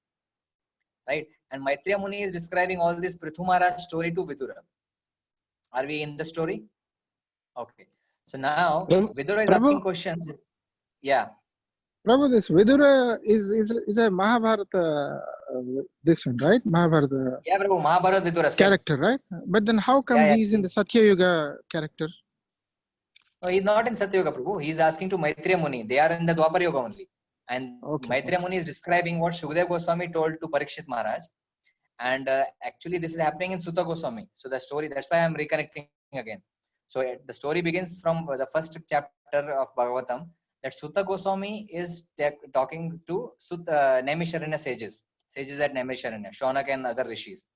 [SPEAKER 1] right? And Maitreya Muni is describing all this Prithu Maharaj story to Vidura. Are we in the story? Okay. So now Vidura is asking questions. Yeah.
[SPEAKER 8] Prabhu, this Vidura is a Mahabharata, this one, right? Mahabharata.
[SPEAKER 1] Yeah, Prabhu, Mahabharata Vidura.
[SPEAKER 8] Character, right? But then how come he's in the Satya Yuga character?
[SPEAKER 1] No, he's not in Satya Yuga, Prabhu. He's asking to Maitreya Muni. They are in the Dwapar Yuga only. And Maitreya Muni is describing what Shukdev Goswami told to Parikshit Maharaj. And actually, this is happening in Sutta Goswami. So the story, that's why I'm reconnecting again. So the story begins from the first chapter of Bhagavatam, that Sutta Goswami is talking to Naimisharanya sages at Naimisharanya, Shaunak and other rishis,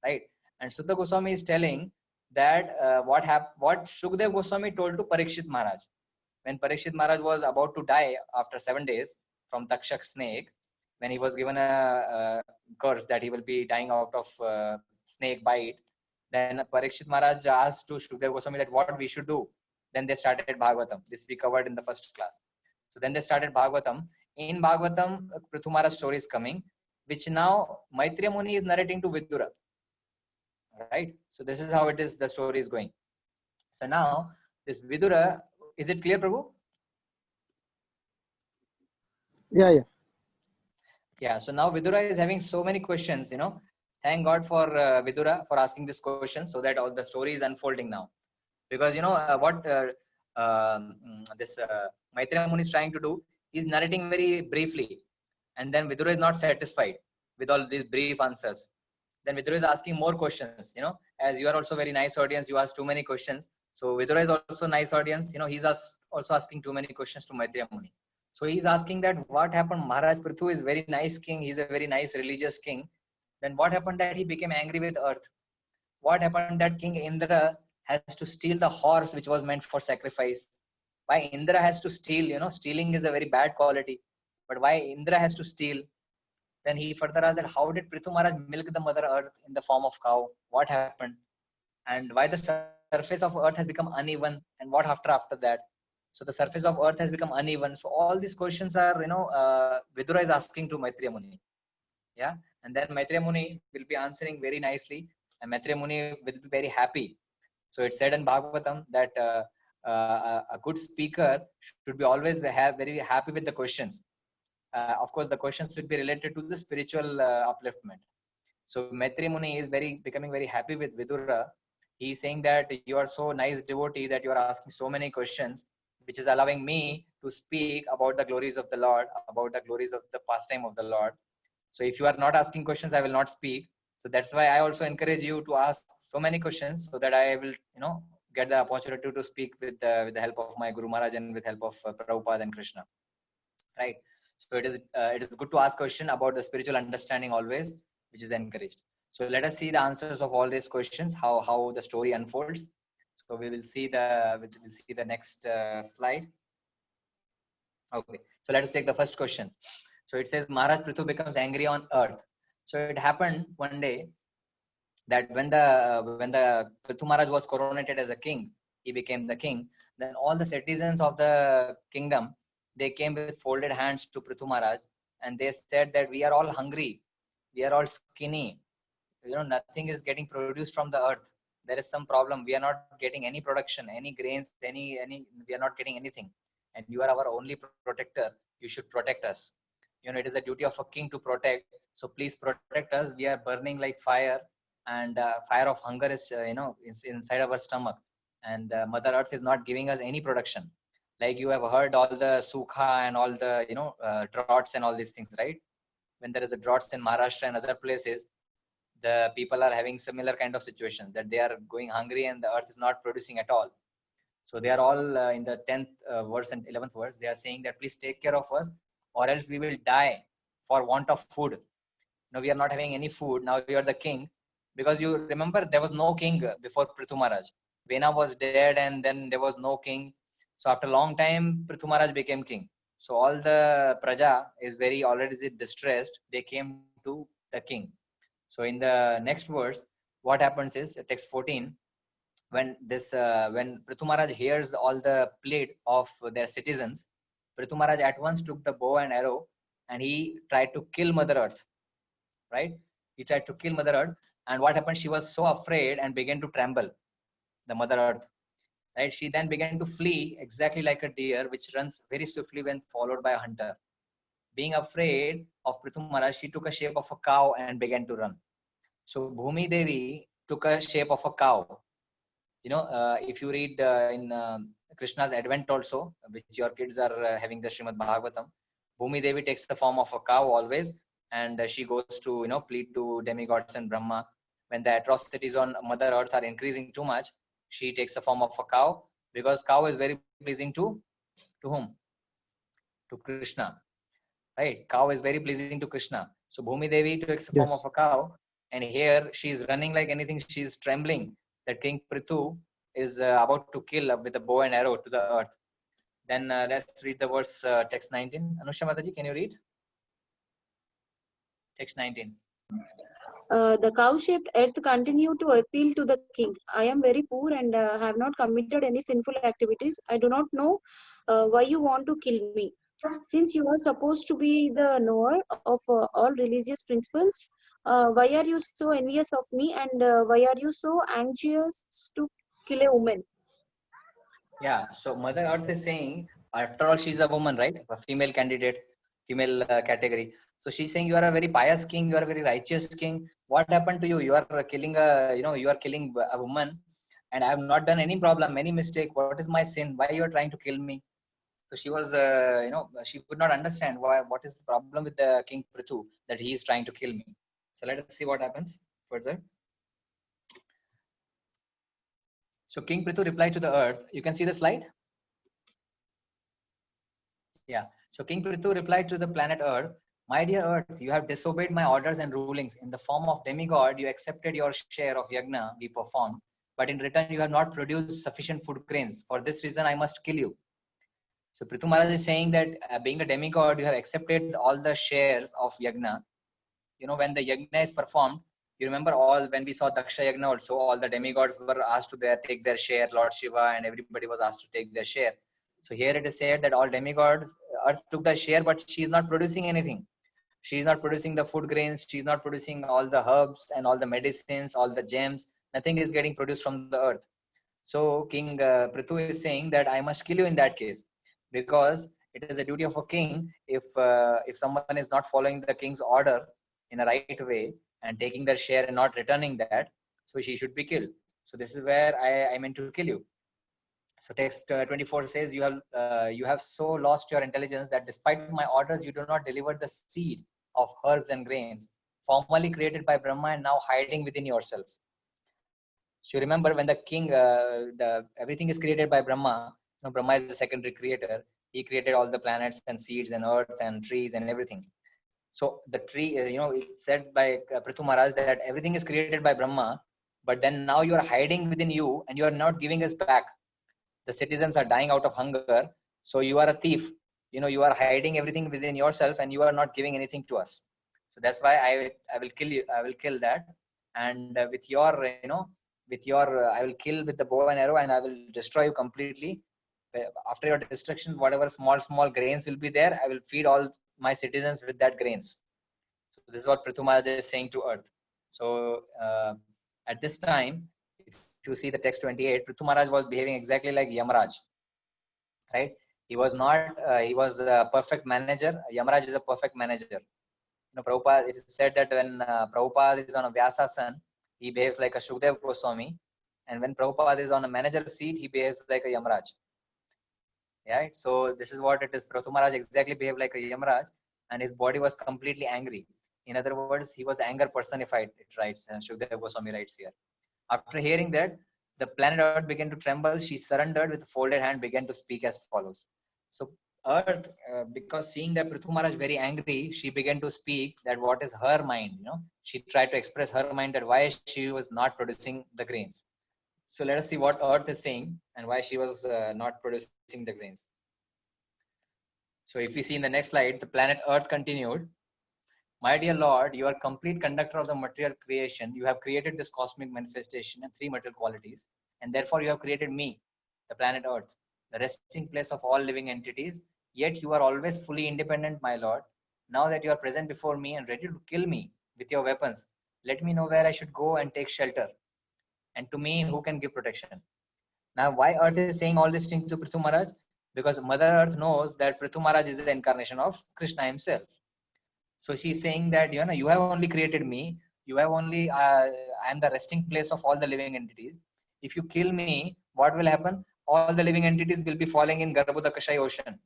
[SPEAKER 1] right? And Sutta Goswami is telling that what Shukdev Goswami told to Parikshit Maharaj. When Parikshit Maharaj was about to die after 7 days from Takshak snake, when he was given a curse that he will be dying out of snake bite, then Parikshit Maharaj asked to Shukdev Goswami that what we should do. Then they started Bhagavatam. This we covered in the first class. So then they started Bhagavatam. In Bhagavatam, Prithu Maharaj story is coming, which now Maitreya Muni is narrating to Vidura. Right? So this is how it is, the story is going. So now, this Vidura, is it clear, Prabhu?
[SPEAKER 8] Yeah.
[SPEAKER 1] Yeah, so now Vidura is having so many questions, Thank God for Vidura for asking this question, so that all the story is unfolding now. Because, what this Maitreya Muni is trying to do, he's narrating very briefly. And then Vidura is not satisfied with all these brief answers. Then Vidura is asking more questions, as you are also very nice audience, you ask too many questions. So Vidura is also nice audience, he's also asking too many questions to Maitreya Muni. So he's asking that what happened, Maharaj Prithu is very nice king, he's a very nice religious king. Then what happened that he became angry with earth? What happened that King Indra has to steal the horse which was meant for sacrifice? Why Indra has to steal? Stealing is a very bad quality. But why Indra has to steal? Then he further asked that how did Prithu Maharaj milk the mother earth in the form of cow? What happened? And why the surface of earth has become uneven? And what after that? So the surface of earth has become uneven. So all these questions are, Vidura is asking to Maitreya Muni. Yeah. And then Maitreya Muni will be answering very nicely. And Maitreya Muni will be very happy. So it's said in Bhagavatam that a good speaker should be always very happy with the questions. Of course, the questions should be related to the spiritual upliftment. So Maitri Muni is becoming very happy with Vidura. He's saying that you are so nice devotee that you are asking so many questions, which is allowing me to speak about the glories of the Lord, about the glories of the pastime of the Lord. So if you are not asking questions, I will not speak. So that's why I also encourage you to ask so many questions so that I will, get the opportunity to speak with the help of my Guru Maharaj and with help of Prabhupada and Krishna. Right. So it is good to ask question about the spiritual understanding always, which is encouraged. So let us see the answers of all these questions, how the story unfolds. So we will see the next slide. Okay. So let us take the first question. So it says Maharaj Prithu becomes angry on earth. So it happened one day that when the Prithu Maharaj was coronated as a king, he became the king. Then all the citizens of the kingdom, they came with folded hands to Prithu Maharaj, and they said that we are all hungry, we are all skinny, nothing is getting produced from the earth. There is some problem. We are not getting any production, any grains, any we are not getting anything. And you are our only protector. You should protect us. It is a duty of a king to protect. So please protect us. We are burning like fire, and fire of hunger is is inside our stomach, and Mother Earth is not giving us any production. Like you have heard all the sukha and all the droughts and all these things, right? When there is a droughts in Maharashtra and other places, the people are having similar kind of situation, that they are going hungry and the earth is not producing at all. So they are all in the 10th verse and 11th verse, they are saying that please take care of us, or else we will die for want of food. Now we are not having any food. Now you are the king, because you remember there was no king before Prithu Maharaj. Vena was dead, and then there was no king. So after a long time, Prithu Maharaj became king. So all the praja is very already distressed. They came to the king. So in the next verse, what happens is text 14. When Prithu Maharaj hears all the plead of their citizens, Prithu Maharaj at once took the bow and arrow, and he tried to kill Mother Earth. Right? He tried to kill Mother Earth, and what happened? She was so afraid and began to tremble. The Mother Earth. Right? She then began to flee exactly like a deer, which runs very swiftly when followed by a hunter. Being afraid of Prithu Maharaj, she took a shape of a cow and began to run. So Bhumi Devi took a shape of a cow. If you read in Krishna's Advent also, which your kids are having the Srimad Bhagavatam, Bhumi Devi takes the form of a cow always, and she goes to plead to demigods and Brahma. When the atrocities on Mother Earth are increasing too much, she takes the form of a cow, because cow is very pleasing to whom? To Krishna. Right? Cow is very pleasing to Krishna. So Bhumi Devi takes the form of a cow, and here she is running like anything. She is trembling that King Prithu is about to kill with a bow and arrow to the earth. Then let's read the verse, text 19. Anusha Mataji, can you read? Text 19.
[SPEAKER 9] The cow-shaped earth continued to appeal to the king. I am very poor and have not committed any sinful activities. I do not know why you want to kill me. Since you are supposed to be the knower of all religious principles, why are you so envious of me, and why are you so anxious to kill a woman?
[SPEAKER 1] Yeah, so Mother Earth is saying, after all, she's a woman, right? A female candidate, female category. So she's saying, you are a very pious king, you are a very righteous king. What happened to you? You are killing a woman, and I have not done any problem, any mistake. What is my sin? Why you are trying to kill me? So she was, she could not understand what is the problem with the King Prithu, that he is trying to kill me. So let us see what happens further. So King Prithu replied to the earth. You can see the slide? Yeah. So King Prithu replied to the planet Earth, my dear Earth, you have disobeyed my orders and rulings. In the form of demigod, you accepted your share of yagna we performed, but in return, you have not produced sufficient food grains. For this reason, I must kill you. So Prithu Maharaj is saying that being a demigod, you have accepted all the shares of yagna. When the yagna is performed, you remember when we saw Daksha Yagna also, all the demigods were asked to take their share, Lord Shiva and everybody was asked to take their share. So here it is said that all demigods, Earth took the share, but she is not producing anything. She is not producing the food grains. She is not producing all the herbs and all the medicines, all the gems. Nothing is getting produced from the earth. So King Prithu is saying that I must kill you in that case, because it is a duty of a king, if someone is not following the king's order in a right way and taking their share and not returning that, so she should be killed. So this is where I meant to kill you. So text 24 says, you have so lost your intelligence that despite my orders you do not deliver the seed of herbs and grains formerly created by Brahma and now hiding within yourself. So you remember when the king, everything is created by Brahma. You know, Brahma is the secondary creator. He created all the planets and seeds and earth and trees and everything. So the tree, it's said by Prithu Maharaj that everything is created by Brahma, but then now you are hiding within you and you are not giving us back. The citizens are dying out of hunger. So you are a thief. You are hiding everything within yourself and you are not giving anything to us. So that's why I will kill you. I will kill that. And with your, I will kill with the bow and arrow and I will destroy you completely. After your destruction, whatever small grains will be there, I will feed all my citizens with that grains. So this is what Prithu Maharaj is saying to earth. So at this time, if you see the text 28, Prithu Maharaj was behaving exactly like Yamaraj, right? He was not, he was a perfect manager. Yamaraj is a perfect manager. Prabhupada, it is said that when Prabhupada is on a Vyasasan, he behaves like a Shukdev Goswami. And when Prabhupada is on a manager seat, he behaves like a Yamaraj. Right? So this is what it is. Prithu Maharaj exactly behaved like a Yamaraj, and his body was completely angry. In other words, he was anger personified, it writes, Shukdev Goswami writes here. After hearing that, the planet Earth began to tremble. She surrendered with a folded hand, began to speak as follows. So Earth, because seeing that Prithu Maharaj very angry, she began to speak that what is her mind. She tried to express her mind that why she was not producing the grains. So let us see what Earth is saying and why she was not producing the grains. So if we see in the next slide, the planet Earth continued. My dear Lord, you are complete conductor of the material creation. You have created this cosmic manifestation and three material qualities. And therefore you have created me, the planet Earth, the resting place of all living entities. Yet you are always fully independent, my Lord. Now that you are present before me and ready to kill me with your weapons, let me know where I should go and take shelter. And to me, who can give protection? Now, why Earth is saying all these things to Prithu Maharaj? Because Mother Earth knows that Prithu Maharaj is the incarnation of Krishna himself. So she's saying that, you have only created me. You have only, I am the resting place of all the living entities. If you kill me, what will happen? All the living entities will be falling in Garbhodakashayi ocean.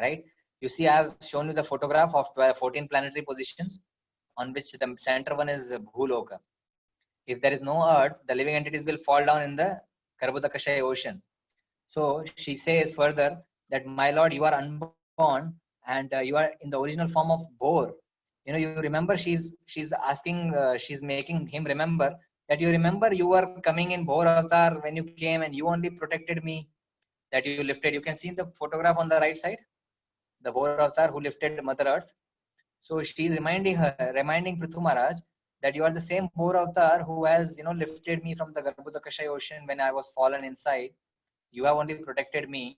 [SPEAKER 1] Right? You see, I have shown you the photograph of 14 planetary positions on which the center one is Bhuloka. If there is no earth, the living entities will fall down in the Garbhodakashayi ocean. So she says further that, my Lord, you are unborn and you are in the original form of boar. You remember she's asking, she's making him remember that you remember you were coming in boar avatar when you came and you only protected me, that you lifted. You can see in the photograph on the right side, the boar avatar who lifted Mother Earth. So she's reminding Prithu Maharaj that you are the same boar avatar who has, lifted me from the Garbhodakashayi ocean when I was fallen inside. You have only protected me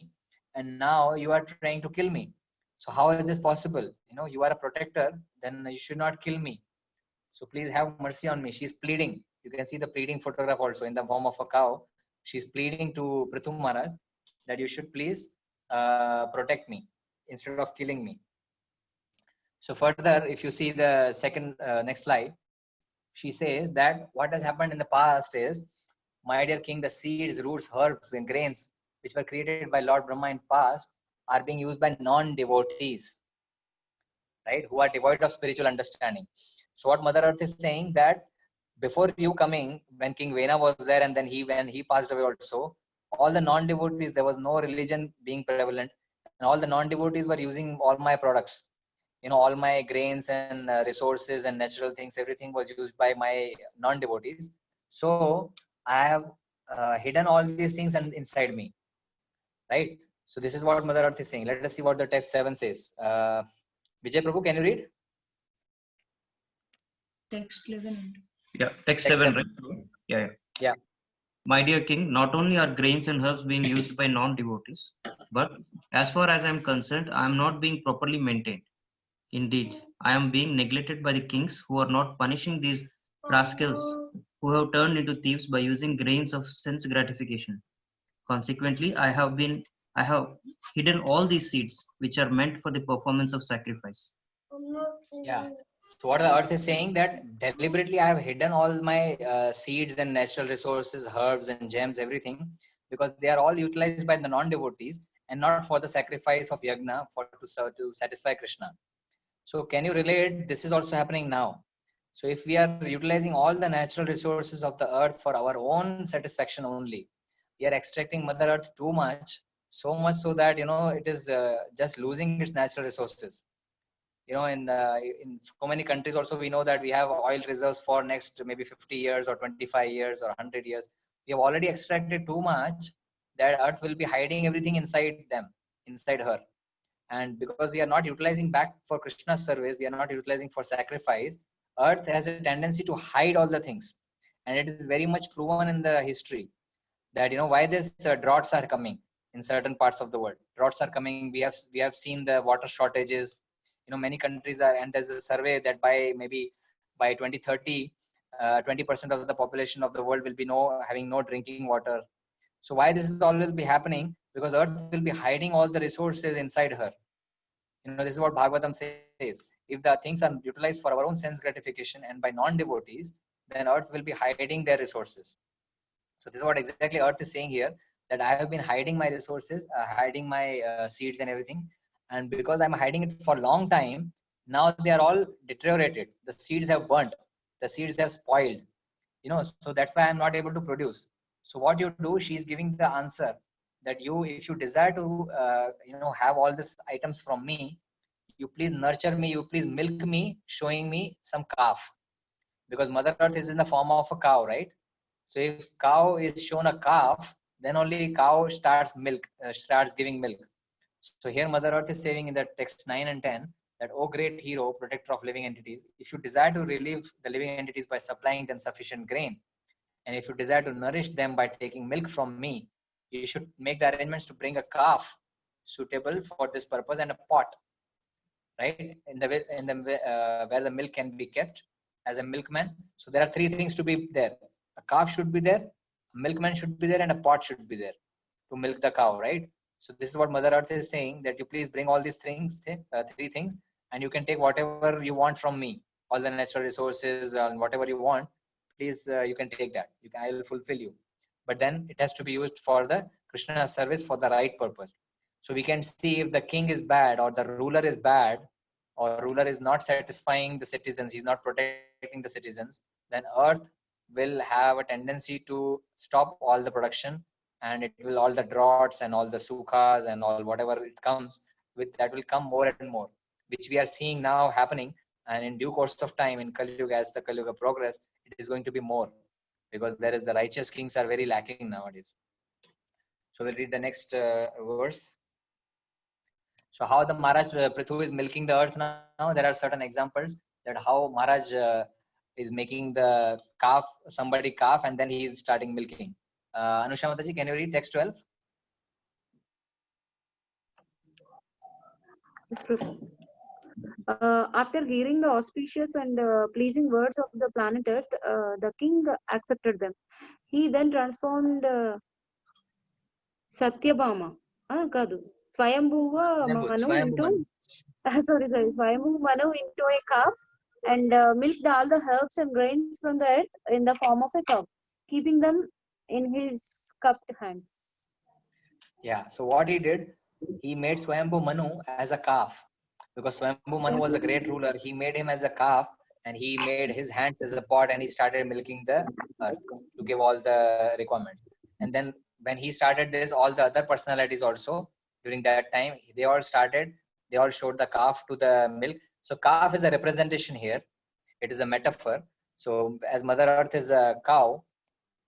[SPEAKER 1] and now you are trying to kill me. So how is this possible? You are a protector, then you should not kill me. So please have mercy on me. She's pleading. You can see the pleading photograph also in the form of a cow. She's pleading to Prithu Maharaj that you should please protect me instead of killing me. So further, if you see the second, next slide, she says that what has happened in the past is, my dear king, the seeds, roots, herbs, and grains which were created by Lord Brahma in past are being used by non-devotees, right, who are devoid of spiritual understanding. So what Mother Earth is saying that before you coming, when King Vena was there and then when he passed away also, all the non-devotees, there was no religion being prevalent, and all the non-devotees were using all my products. All my grains and resources and natural things, everything was used by my non-devotees. So I have hidden all these things inside me, right? So this is what Mother Earth is saying. Let us see what the text 7 says. Vijay Prabhu, can you read?
[SPEAKER 5] Text 11.
[SPEAKER 6] Yeah, text 7, right?
[SPEAKER 1] Yeah.
[SPEAKER 6] My dear king, not only are grains and herbs being used by non-devotees, but as far as I am concerned, I am not being properly maintained. Indeed, I am being neglected by the kings who are not punishing these rascals who have turned into thieves by using grains of sense gratification. Consequently, I have hidden all these seeds, which are meant for the performance of sacrifice.
[SPEAKER 1] Yeah. So what the earth is saying, that deliberately I have hidden all my seeds and natural resources, herbs and gems, everything, because they are all utilized by the non-devotees and not for the sacrifice of yagna to satisfy Krishna. So can you relate? This is also happening now. So if we are utilizing all the natural resources of the earth for our own satisfaction only, we are extracting Mother Earth too much, so much so that it is just losing its natural resources. In so many countries also, we know that we have oil reserves for next maybe 50 years or 25 years or 100 years. We have already extracted too much that earth will be hiding everything inside them, inside her. And because we are not utilizing back for Krishna's service, we are not utilizing for sacrifice, earth has a tendency to hide all the things. And it is very much proven in the history that why this droughts are coming in certain parts of the world. Droughts are coming. We have seen the water shortages. Many countries are, and there's a survey that maybe by 2030, 20% of the population of the world will be having no drinking water. So why this is all will be happening? Because earth will be hiding all the resources inside her. This is what Bhagavatam says. If the things are utilized for our own sense gratification and by non-devotees, then earth will be hiding their resources. So this is what exactly earth is saying here, that I have been hiding my resources, hiding my seeds and everything. And because I'm hiding it for a long time, now they are all deteriorated. The seeds have burnt. The seeds have spoiled. So that's why I'm not able to produce. So what you do, she's giving the answer that if you desire to, have all these items from me, you please nurture me, you please milk me, showing me some calf. Because Mother Earth is in the form of a cow, right? So if cow is shown a calf, then only cow starts giving milk. So here Mother Earth is saying in the text 9 and 10 that, "O great hero, protector of living entities, if you desire to relieve the living entities by supplying them sufficient grain, and if you desire to nourish them by taking milk from me, you should make the arrangements to bring a calf suitable for this purpose and a pot, right? Where the milk can be kept as a milkman. So there are three things to be there. A calf should be there, a milkman should be there, and a pot should be there to milk the cow, right? So this is what Mother Earth is saying, that you please bring all these things, three things, and you can take whatever you want from me, all the natural resources and whatever you want. Please, you can take that. I will fulfill you. But then it has to be used for the Krishna service for the right purpose. So we can see if the king is bad or the ruler is bad, or ruler is not satisfying the citizens, he's not protecting the citizens, then earth will have a tendency to stop all the production, and it will, all the droughts and all the sukhas and all whatever it comes with, that will come more and more, which we are seeing now happening. And in due course of time, in Kali Yuga, as the Kali Yuga progress, it is going to be more, because the righteous kings are very lacking nowadays. So we'll read the next verse. So how the Maharaj Prithu is milking the earth now, there are certain examples that how Maharaj is making the calf, somebody calf, and then he is starting milking. Anusha Mataji, can you read text 12?
[SPEAKER 9] After hearing the auspicious and pleasing words of the planet Earth, the king accepted them. He then transformed Satyabhama, Swayambhuva Manu into Swayambhu Manu into a calf, and milked all the herbs and grains from the earth in the form of a cow, keeping them in his cupped hands.
[SPEAKER 1] Yeah, so what he did, he made Swayambhu Manu as a calf, because Swayambhu Manu was a great ruler. He made him as a calf, and he made his hands as a pot, and he started milking the earth to give all the requirements. And then when he started this, all the other personalities also during that time, they all showed the calf to the milk. So calf is a representation here. It is a metaphor. So as Mother Earth is a cow,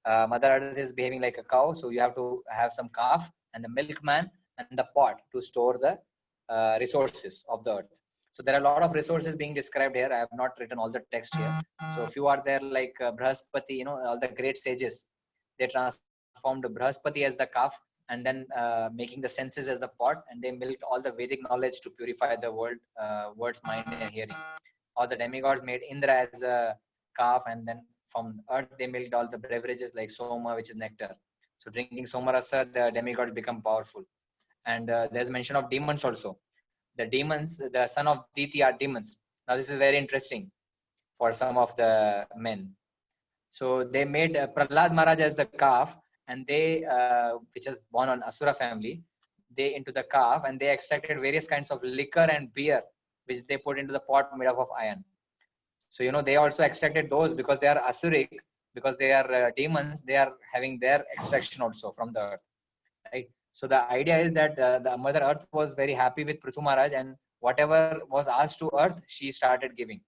[SPEAKER 1] Mother Earth is behaving like a cow. So you have to have some calf and the milkman and the pot to store the resources of the earth. So there are a lot of resources being described here. I have not written all the text here. So if you are there like Brahaspati, all the great sages, they transformed Brahaspati as the calf, and then making the senses as the pot, and they milked all the Vedic knowledge to purify the world's mind and hearing. All the demigods made Indra as a calf, and then From earth, they milked all the beverages like soma, which is nectar. So drinking soma rasa, the demigods become powerful. And there's mention of demons also. The demons, the son of Diti are demons. Now this is very interesting for some of the men. So they made Prahlad Maharaj as the calf, and they, which is born on Asura family, they into the calf, and they extracted various kinds of liquor and beer, which they put into the pot made up of iron. So, you know, they also extracted those because they are Asuric, because they are demons, they are having their extraction also from the earth, right? So the idea is that the Mother Earth was very happy with Prithu Maharaj, and whatever was asked to Earth, she started giving.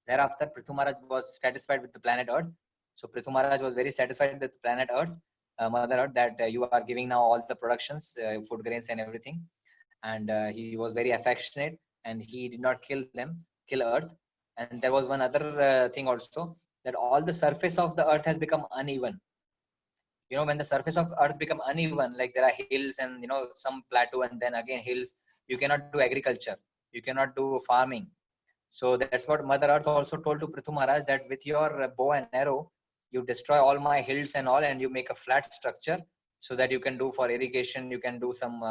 [SPEAKER 1] Thereafter, Prithu Maharaj was satisfied with the planet Earth. So Prithu Maharaj was very satisfied with planet Earth, Mother Earth, that you are giving now all the productions, food grains and everything. And he was very affectionate, and he did not kill Earth. And there was one other thing also, that all the surface of the Earth has become uneven. You know, when the surface of Earth become uneven, like there are hills and, you know, some plateau and then again hills, you cannot do agriculture, you cannot do farming. So that's what Mother Earth also told to Prithu Maharaj, that with your bow and arrow, you destroy all my hills and all, and you make a flat structure so that you can do for irrigation, you can do some,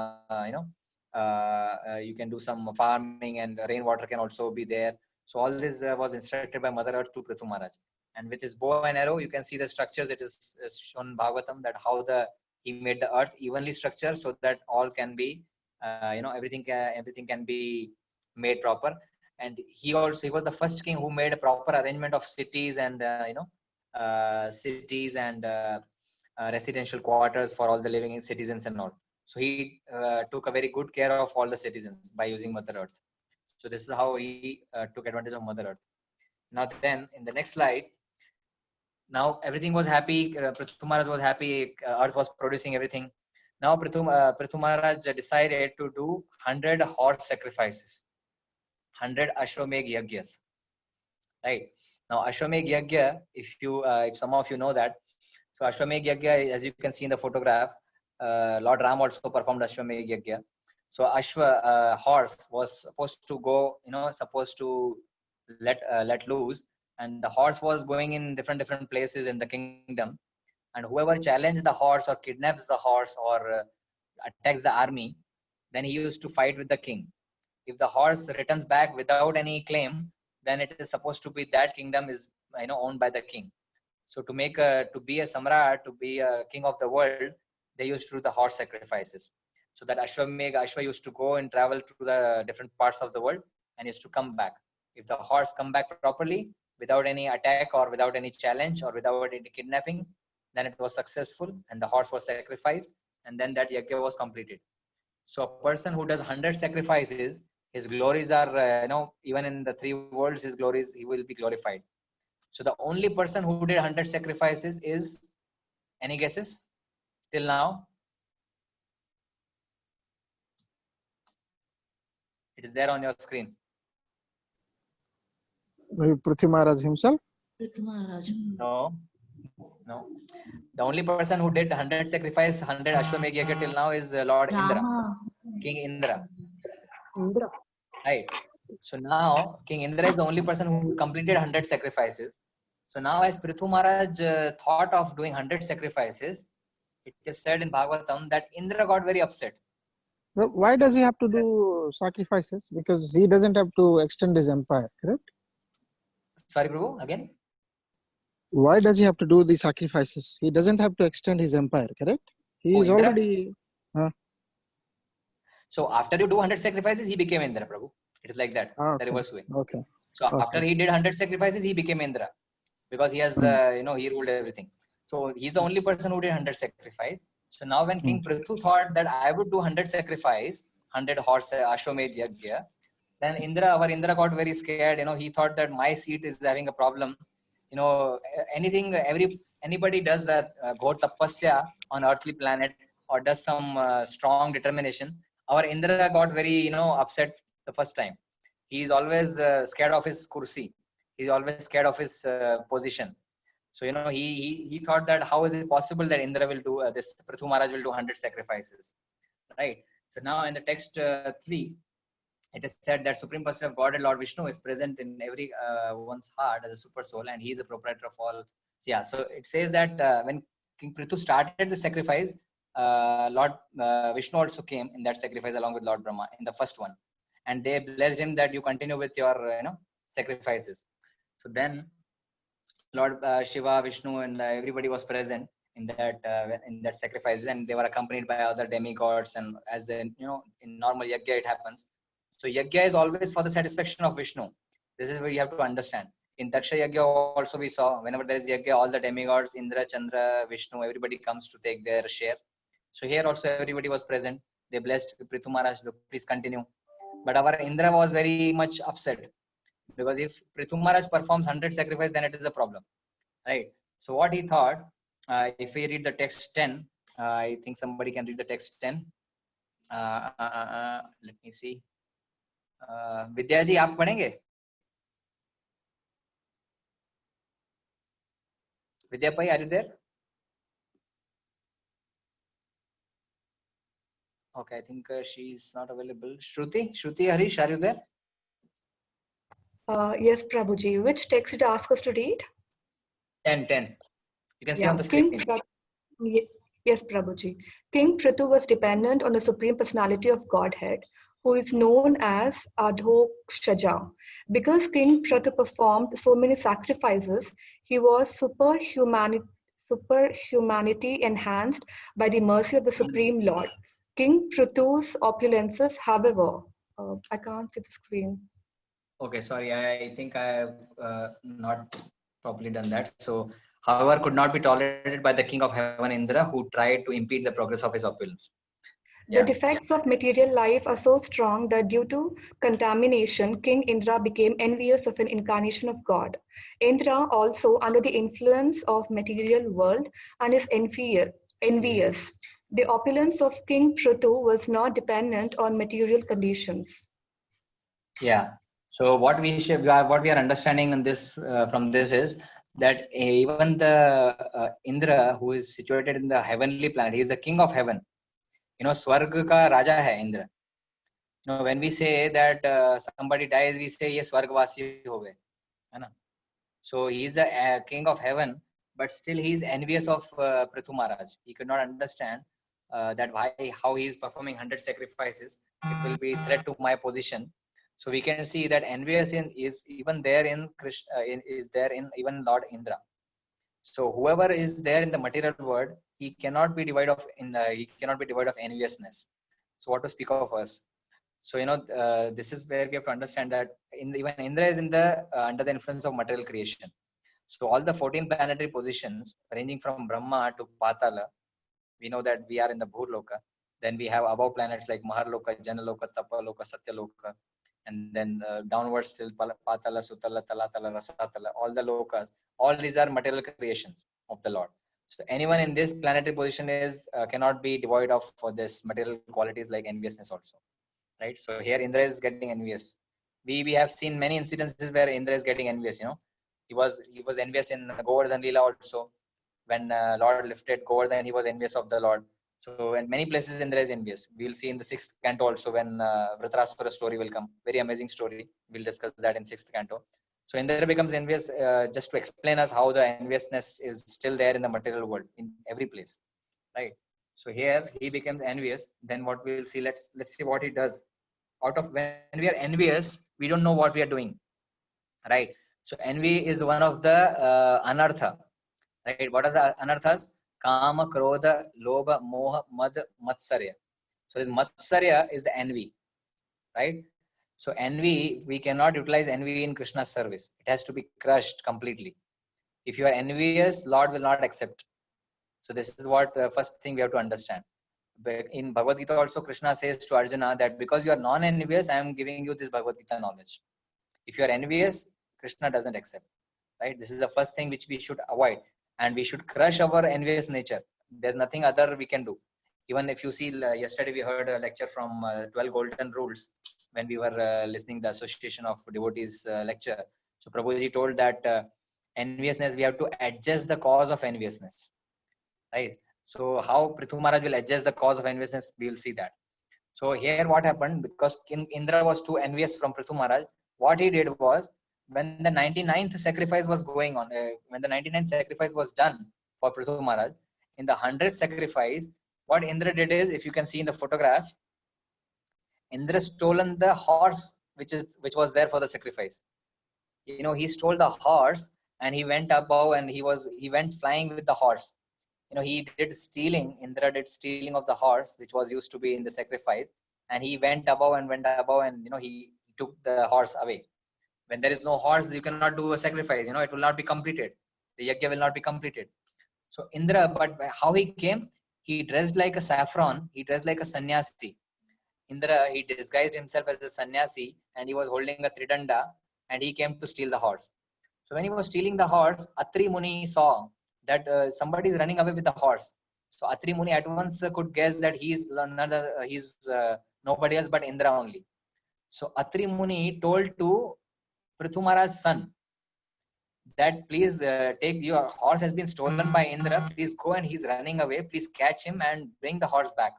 [SPEAKER 1] you can do some farming, and rainwater can also be there. So all this was instructed by Mother Earth to Prithu Maharaj. And with his bow and arrow, you can see the structures. It is shown in Bhagavatam that how he made the earth evenly structured so that all can be, you know, everything can be made proper. And he was the first king who made a proper arrangement of cities and cities and residential quarters for all the living citizens and all. So he took a very good care of all the citizens by using Mother Earth. So this is how he took advantage of Mother Earth. Now then, in the next slide, now everything was happy. Prithu Maharaj was happy. Earth was producing everything. Now Prithu Maharaj decided to do 100 horse sacrifices. 100 Ashwamedh Yagyas, right? Now Ashwamedh Yagya, if some of you know that, so Ashwamedh Yagya, as you can see in the photograph, Lord Ram also performed Ashwamedh Yagya. So Ashwa, horse, was supposed to go, you know, supposed to let loose, and the horse was going in different places in the kingdom, and whoever challenged the horse or kidnaps the horse or attacks the army, then he used to fight with the king. If the horse returns back without any claim, then it is supposed to be that kingdom is, you know, owned by the king. So to be a samrat, to be a king of the world, they used to do the horse sacrifices. So that Ashwa used to go and travel to the different parts of the world and used to come back. If the horse come back properly, without any attack or without any challenge or without any kidnapping, then it was successful and the horse was sacrificed, and then that yagya was completed. So a person who does 100 sacrifices, his glories are, you know, even in the 3 worlds, his glories, he will be glorified. So the only person who did 100 sacrifices is, any guesses till now? It is there on your screen.
[SPEAKER 8] Maybe Prithu Maharaj himself?
[SPEAKER 4] Prithu Maharaj.
[SPEAKER 1] No. The only person who did 100 sacrifice, 100 Ashwamedh Yagya till now is Lord Indra, King Indra. Right. So now King Indra is the only person who completed 100 sacrifices. So now as Prithu Maharaj thought of doing 100 sacrifices, it is said in Bhagavatam that Indra got very upset.
[SPEAKER 8] Well, why does he have to do sacrifices? Because he doesn't have to extend his empire, correct?
[SPEAKER 1] Sorry, Prabhu, again?
[SPEAKER 8] Why does he have to do the sacrifices? He doesn't have to extend his empire, correct? He is
[SPEAKER 1] Indra?
[SPEAKER 8] already...
[SPEAKER 1] So after you do 100 sacrifices, he became Indra, Prabhu. It is like that, the reverse way.
[SPEAKER 8] Okay.
[SPEAKER 1] So after he did 100 sacrifices, he became Indra, because he has the, you know, he ruled everything. So he's the only person who did 100 sacrifice. So now when King Prithu thought that I would do 100 sacrifice, 100 horse Ashwamedh Yagya, then our Indra got very scared. You know, he thought that my seat is having a problem. You know, anybody does a ghor tapasya on earthly planet or does some strong determination, our Indra got very, you know, upset the first time. He is always scared of his kursi. He's always scared of his position. So, you know, he thought that how is it possible that Indra will do this, Prithu Maharaj will do 100 sacrifices, right? So now in the text 3, it is said that Supreme Personality of Godhead, Lord Vishnu, is present in every one's heart as a super soul, and he is the proprietor of all. Yeah, so it says that when King Prithu started the sacrifice, Lord Vishnu also came in that sacrifice along with Lord Brahma in the first one, and they blessed him that you continue with your sacrifices. So then Lord Shiva, Vishnu, and everybody was present in that sacrifices, and they were accompanied by other demigods. And as the in normal yajna it happens. So yajna is always for the satisfaction of Vishnu. This is where you have to understand. In Daksha Yajna also we saw whenever there is yajna, all the demigods, Indra, Chandra, Vishnu, everybody comes to take their share. So here also everybody was present. They blessed Prithu Maharaj, please continue. But our Indra was very much upset, because if Prithu Maharaj performs 100 sacrifice, then it is a problem, right? So what he thought, if we read the text 10, I think somebody can read the text 10. Let me see. Vidya ji, आप पढ़ेंगे? Vidya Pai, are you there? Okay, I think she's not available. Shruti, Harish, are you there?
[SPEAKER 10] Yes, Prabhuji. Which text did you ask us to read?
[SPEAKER 1] 10. You can see on the screen.
[SPEAKER 10] Yes, Prabhuji. King Prithu was dependent on the Supreme Personality of Godhead, who is known as Adhokshaja. Because King Prithu performed so many sacrifices, he was superhumanity enhanced by the mercy of the Supreme Lord. King Prithu's opulences, however, I can't see the screen.
[SPEAKER 1] Okay, sorry, I think I have not properly done that. So, however, could not be tolerated by the king of heaven, Indra, who tried to impede the progress of his opulence.
[SPEAKER 10] The defects of material life are so strong that due to contamination, King Indra became envious of an incarnation of God. Indra also under the influence of material world and is envious. The opulence of King Prithu was not dependent on material conditions.
[SPEAKER 1] Yeah. So what we are understanding in this from this is that even the Indra, who is situated in the heavenly planet, he is the king of heaven. Swarga ka raja hai Indra. When we say that somebody dies, we say ye Swargvasi ho gaye, hai na? So he is the king of heaven, but still he is envious of Prithu Maharaj. He could not understand that how he is performing 100 sacrifices. It will be threat to my position. So we can see that envious is even there in Krishna, is there in even Lord Indra. So whoever is there in the material world, he cannot be devoid of enviousness. So what to speak of us? So this is where we have to understand that even Indra is in the under the influence of material creation. So all the 14 planetary positions ranging from Brahma to Patala, we know that we are in the Bhurloka. Then we have above planets like Maharloka, Janaloka, Tapaloka, Satyaloka. And then downwards till Patala, Sutala, Talatala, Rasatala, all the lokas, all these are material creations of the Lord. So anyone in this planetary position is cannot be devoid of for this material qualities like enviousness also, right? So here Indra is getting envious. We have seen many incidences where Indra is getting envious. He was envious in Govardhan Leela also. When Lord lifted Govardhan, he was envious of the Lord. So in many places Indra is envious. We'll see in the 6th canto also when Vritrasura story will come. Very amazing story. We'll discuss that in 6th canto. So Indra becomes envious just to explain us how the enviousness is still there in the material world in every place, right? So here he becomes envious. Then what we will see, let's see what he does. Out of when we are envious, we don't know what we are doing, right? So envy is one of the anartha, right? What are the anarthas? Kama, Krodha, Lobha, Moha, Mad, Matsarya. So this Matsarya is the envy, right? So envy, we cannot utilize envy in Krishna's service. It has to be crushed completely. If you are envious, Lord will not accept. So this is what the first thing we have to understand. In Bhagavad Gita also, Krishna says to Arjuna that because you are non-envious, I am giving you this Bhagavad Gita knowledge. If you are envious, Krishna doesn't accept, right? This is the first thing which we should avoid. And we should crush our envious nature. There's nothing other we can do. Even if you see, yesterday we heard a lecture from 12 Golden Rules when we were listening the Association of Devotees lecture. So Prabhuji told that enviousness, we have to adjust the cause of enviousness, right? So how Prithu Maharaj will adjust the cause of enviousness, we will see that. So here what happened, because King Indra was too envious from Prithu Maharaj, what he did was, when the 99th sacrifice was going on, when the 99th sacrifice was done for Prithu Maharaj, in the 100th sacrifice, what Indra did is, if you can see in the photograph, Indra stolen the horse which was there for the sacrifice. You know, he stole the horse and he went above and he went flying with the horse. You know, he did stealing. Indra did stealing of the horse which was used to be in the sacrifice, and he went above and you know, he took the horse away. When there is no horse, you cannot do a sacrifice. You know, it will not be completed. The yajna will not be completed. So Indra, but how he came, he dressed like a saffron. He dressed like a sannyasi. Indra, he disguised himself as a sannyasi and he was holding a tridanda and he came to steal the horse. So when he was stealing the horse, Atri Muni saw that somebody is running away with the horse. So Atri Muni at once could guess that he's nobody else but Indra only. So Atri Muni told to Prithu Maharaj's son that, please take, your horse has been stolen by Indra. Please go, and he's running away. Please catch him and bring the horse back.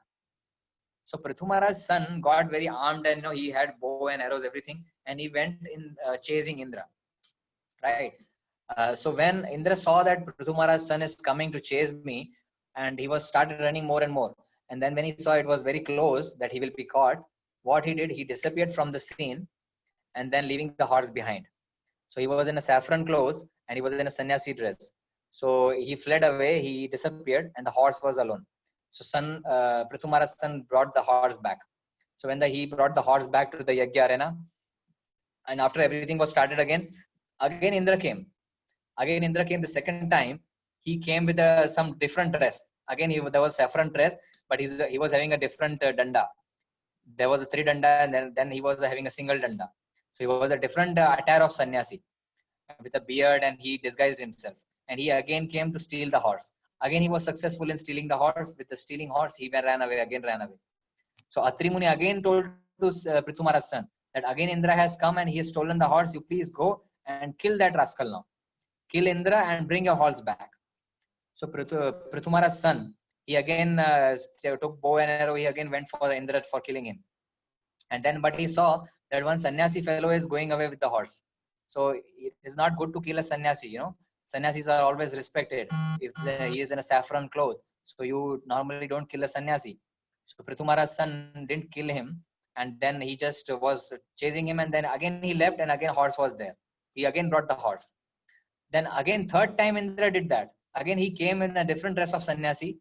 [SPEAKER 1] So Prithu Maharaj's son got very armed, and you know, he had bow and arrows, everything, and he went in chasing Indra. Right. So when Indra saw that Prithu Maharaj's son is coming to chase me, and he was started running more and more, and then when he saw it was very close that he will be caught, what he did, he disappeared from the scene, and then leaving the horse behind. So he was in a saffron clothes and he was in a sannyasi dress. So he fled away, he disappeared, and the horse was alone. So Prithu Maharaj's son brought the horse back. So when he brought the horse back to the yajna arena, and after everything was started again Indra came. Again Indra came the second time. He came with some different dress. Again, there was saffron dress, but he was having a different danda. There was a 3 danda, and then he was having a single danda. So he was a different attire of sannyasi with a beard, and he disguised himself. And he again came to steal the horse. Again, he was successful in stealing the horse. With the stealing horse, he ran away. So Atri Muni again told to Prithu Maharaj's son that again Indra has come and he has stolen the horse. You please go and kill that rascal now. Kill Indra and bring your horse back. So Prithu Maharaj's son, he again took bow and arrow. He again went for Indra for killing him. And then, but he saw that one sannyasi fellow is going away with the horse. So it is not good to kill a sannyasi, you know. Sannyasis are always respected. If he is in a saffron cloth, so you normally don't kill a sannyasi. So Prithu Maharaj's son didn't kill him, and then he just was chasing him, and then again he left, and again horse was there. He again brought the horse. Then again third time Indra did that. Again he came in a different dress of sannyasi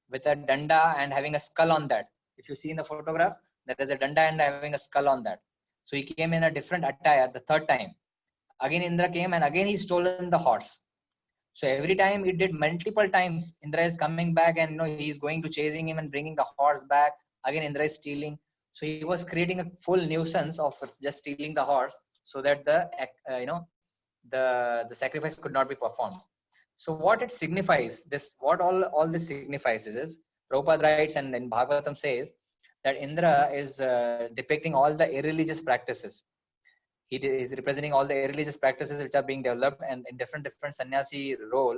[SPEAKER 1] with a danda and having a skull on that. If you see in the photograph, there is a danda and having a skull on that. So he came in a different attire the third time. Again Indra came and again he stolen the horse. So every time it did multiple times, Indra is coming back and you know he is going to chasing him and bringing the horse back. Again Indra is stealing. So he was creating a full nuisance of just stealing the horse, so that the sacrifice could not be performed. So what it signifies, what all this signifies is Prabhupada writes, and in Bhagavatam says that Indra is depicting all the irreligious practices. He is representing all the irreligious practices which are being developed, and in different sannyasi role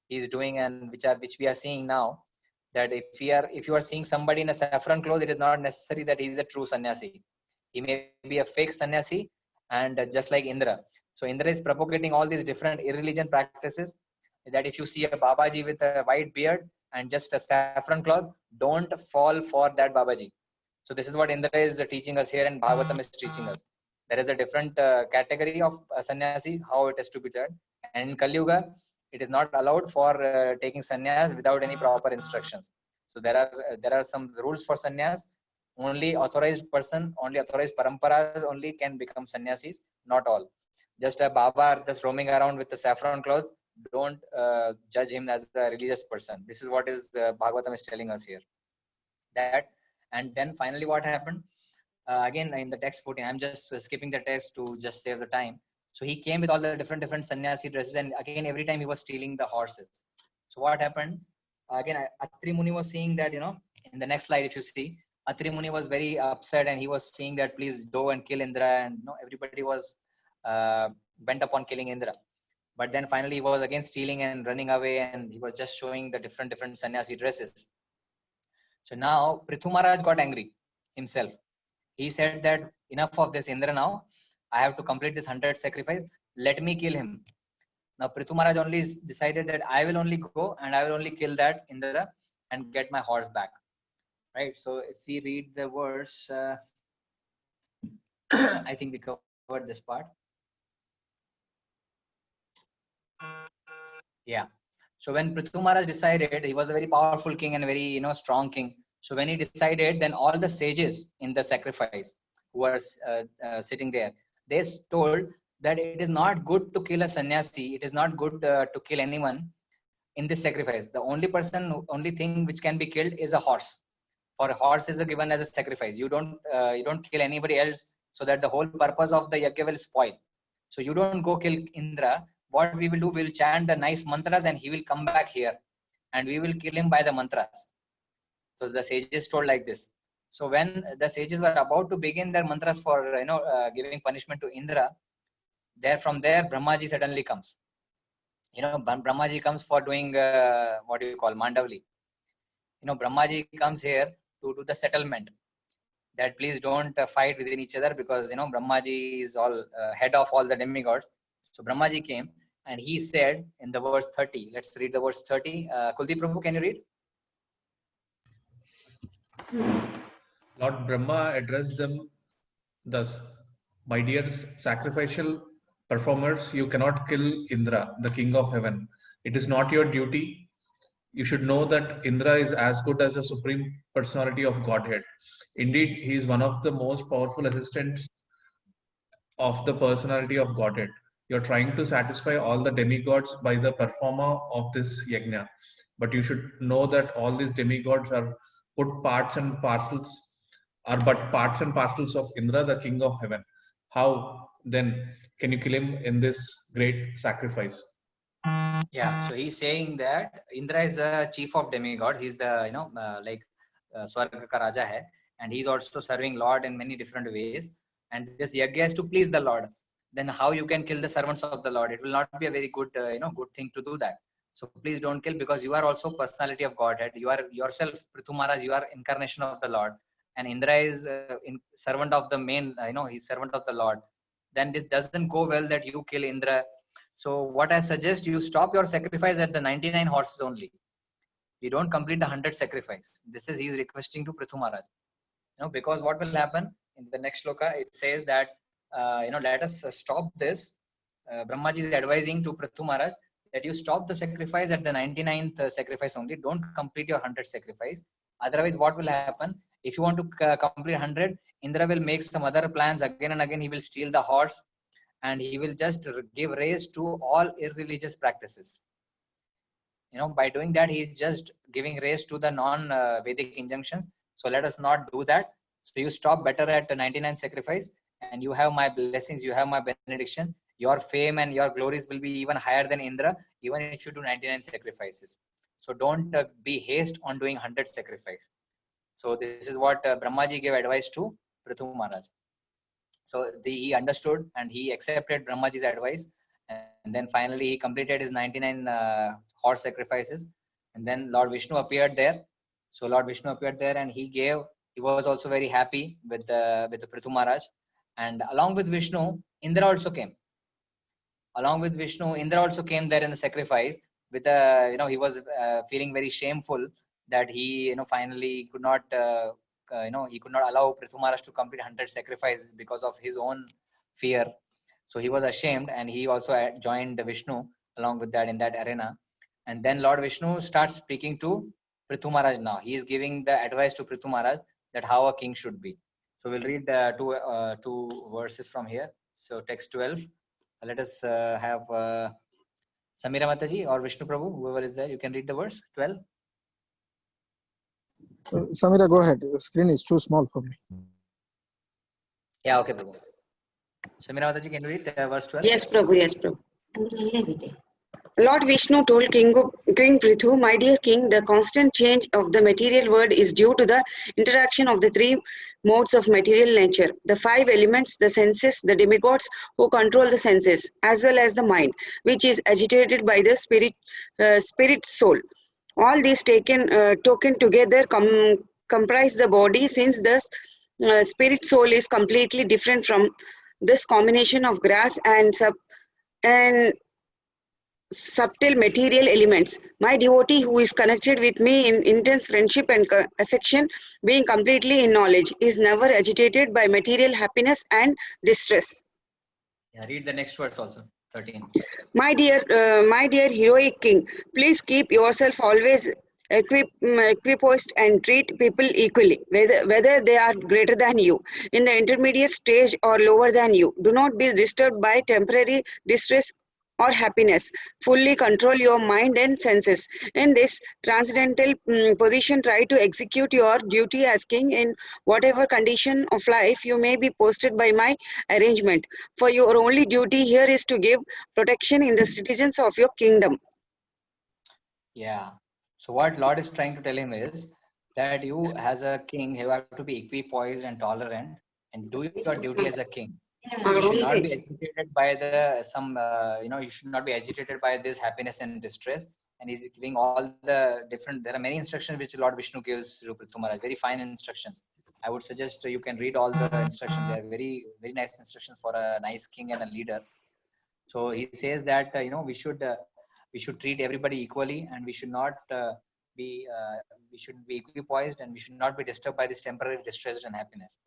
[SPEAKER 1] he is doing, and which we are seeing now. That if you are seeing somebody in a saffron cloth, it is not necessary that he is a true sannyasi. He may be a fake sannyasi, and just like Indra. So Indra is propagating all these different irreligious practices. That if you see a Babaji with a white beard and just a saffron cloth, don't fall for that Babaji. So this is what Indra is teaching us here, and Bhagavatam is teaching us. There is a different category of sannyasi, how it is to be done. And in Kali Yuga, it is not allowed for taking sannyas without any proper instructions. So there are some rules for sannyas. Only authorized person, only authorized paramparas only can become sannyasis, not all. Just a Baba just roaming around with the saffron clothes, don't judge him as a religious person. This is what is Bhagavatam is telling us here. That, and then finally what happened? Again in the text 14, I'm just skipping the text to just save the time. So he came with all the different sannyasi dresses, and again every time he was stealing the horses. So what happened? Again Atri Muni was seeing that, in the next slide if you see, Atri Muni was very upset, and he was seeing that please go and kill Indra, and everybody was bent upon killing Indra. But then finally he was again stealing and running away, and he was just showing the different sannyasi dresses. So now Prithu Maharaj got angry. himself. He said that enough of this Indra now. I have to complete this 100 sacrifice. Let me kill him. Now Prithu Maharaj only decided that I will only go and I will only kill that Indra and get my horse back. Right. So if we read the verse, I think we covered this part. Yeah. So when Prithu Maharaj decided, he was a very powerful king and very strong king. So when he decided, then all the sages in the sacrifice who were sitting there, they told that it is not good to kill a sannyasi. It is not good to kill anyone in this sacrifice. The only thing which can be killed is a horse. For a horse is given as a sacrifice. You don't kill anybody else, so that the whole purpose of the yajna will spoil. So you don't go kill Indra. What we will do, we will chant the nice mantras and he will come back here and we will kill him by the mantras. So the sages told like this. So when the sages were about to begin their mantras for giving punishment to Indra, from there Brahmaji suddenly comes. Brahmaji comes for doing what do you call Mandavali. Brahmaji comes here to do the settlement. That please don't fight within each other, because Brahmaji is all head of all the demigods. So Brahmaji came and he said in the verse 30. Let's read the verse 30. Kuldeep Prabhu, can you read?
[SPEAKER 11] Lord Brahma addressed them thus: "My dear sacrificial performers, you cannot kill Indra, the king of heaven. It is not your duty. You should know that Indra is as good as the supreme personality of Godhead. Indeed, he is one of the most powerful assistants of the personality of Godhead. You're trying to satisfy all the demigods by the performer of this yajna. But you should know that all these demigods are but parts and parcels of Indra, the king of heaven. How then can you kill him in this great sacrifice?"
[SPEAKER 1] Yeah, so he's saying that Indra is a chief of demigods. He's the Swarga ka Raja hai, and he's also serving Lord in many different ways. And this yajna is to please the Lord. Then how you can kill the servants of the Lord? It will not be a very good good thing to do that. So please don't kill, because you are also personality of Godhead. You are yourself, Prithu Maharaj, you are incarnation of the Lord, and Indra is servant of the main. He's servant of the Lord. Then this doesn't go well that you kill Indra. So what I suggest, you stop your sacrifice at the 99 horses only. You don't complete the 100 sacrifice. This is he's requesting to Prithu Maharaj. Because what will happen in the next shloka, it says that let us stop this. Brahmaji is advising to Prithu Maharaj that you stop the sacrifice at the 99th sacrifice only. Don't complete your 100 sacrifice. Otherwise, what will happen? If you want to complete 100, Indra will make some other plans again and again. He will steal the horse and he will just give raise to all irreligious practices. By doing that, he is just giving raise to the non-Vedic injunctions. So let us not do that. So you stop better at the 99 sacrifice, and you have my blessings, you have my benediction. Your fame and your glories will be even higher than Indra, even if you do 99 sacrifices. So don't be haste on doing 100 sacrifice. So this is what Brahmaji gave advice to Prithu Maharaj. So he understood and he accepted Brahmaji's advice. And then finally he completed his 99 horse sacrifices. And then Lord Vishnu appeared there. So Lord Vishnu appeared there and he was also very happy with the Prithu Maharaj. And along with Vishnu, Indra also came. Along with Vishnu, Indra also came there in the sacrifice with he was feeling very shameful that he finally could not he could not allow Prithu Maharaj to complete 100 sacrifices because of his own fear. So he was ashamed and he also joined Vishnu along with that in that arena. And then Lord Vishnu starts speaking to Prithu Maharaj now. He is giving the advice to Prithu Maharaj that how a king should be. So we'll read two verses from here. So text 12. Let us have Samira Mataji or Vishnu Prabhu, whoever is there. You can read the verse 12.
[SPEAKER 8] Samira, go ahead. The screen is too small for me.
[SPEAKER 1] Yeah, okay, Prabhu. Samira Mataji, can you read verse 12?
[SPEAKER 12] Yes, Prabhu. Yes, Prabhu. Lord Vishnu told King Prithu, "My dear king, the constant change of the material world is due to the interaction of the three modes of material nature, the five elements, the senses, the demigods who control the senses, as well as the mind, which is agitated by the spirit soul. All these taken together comprise the body. Since thus spirit soul is completely different from this combination of grass and subtle material elements. My devotee who is connected with me in intense friendship and affection, being completely in knowledge, is never agitated by material happiness and distress.
[SPEAKER 1] Yeah, read the next verse also, 13.
[SPEAKER 12] My dear heroic king, please keep yourself always equipoised and treat people equally, whether they are greater than you, in the intermediate stage or lower than you. Do not be disturbed by temporary distress or happiness. Fully control your mind and senses. In this transcendental position, try to execute your duty as king in whatever condition of life you may be posted by my arrangement. For your only duty here is to give protection in the citizens of your kingdom.
[SPEAKER 1] Yeah. So what Lord is trying to tell him is that you as a king, you have to be equipoised and tolerant and do your duty as a king. You should not be agitated by you should not be agitated by this happiness and distress. And he's giving all the different, there are many instructions which Lord Vishnu gives Ruprithu Maharaj, very fine instructions. I would suggest you can read all the instructions. They are very, very nice instructions for a nice king and a leader. So he says that, we should treat everybody equally, and we should not be equipoised, and we should not be disturbed by this temporary distress and happiness.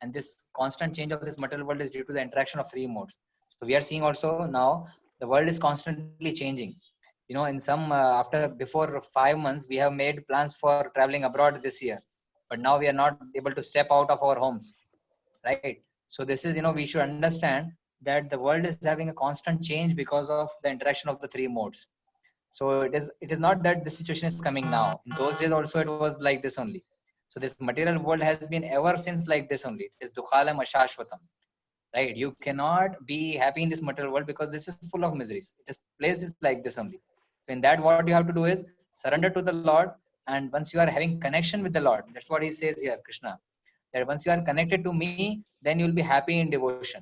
[SPEAKER 1] And this constant change of this material world is due to the interaction of three modes. So we are seeing also now the world is constantly changing. In some before 5 months, we have made plans for traveling abroad this year, but now we are not able to step out of our homes, right? So this is, we should understand that the world is having a constant change because of the interaction of the three modes. So it is not that the situation is coming now. In those days also it was like this only. So this material world has been ever since like this only. It is dukhalam ashashvatam, right? You cannot be happy in this material world because this is full of miseries. This place is like this only. So in that, what you have to do is surrender to the Lord. And once you are having connection with the Lord, that's what he says here, Krishna, that once you are connected to me, then you will be happy in devotion.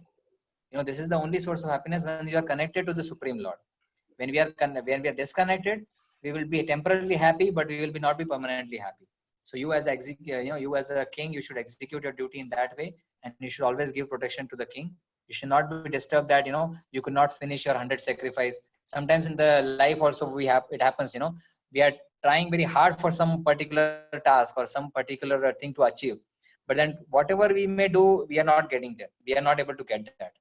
[SPEAKER 1] This is the only source of happiness, when you are connected to the Supreme Lord. When we are disconnected, we will be temporarily happy, but we will not be permanently happy. So you as a king, you should execute your duty in that way, and you should always give protection to the king. You should not be disturbed that you could not finish your 100 sacrifice. Sometimes in the life also it happens. We are trying very hard for some particular task or some particular thing to achieve, but then whatever we may do, we are not getting there. We are not able to get that.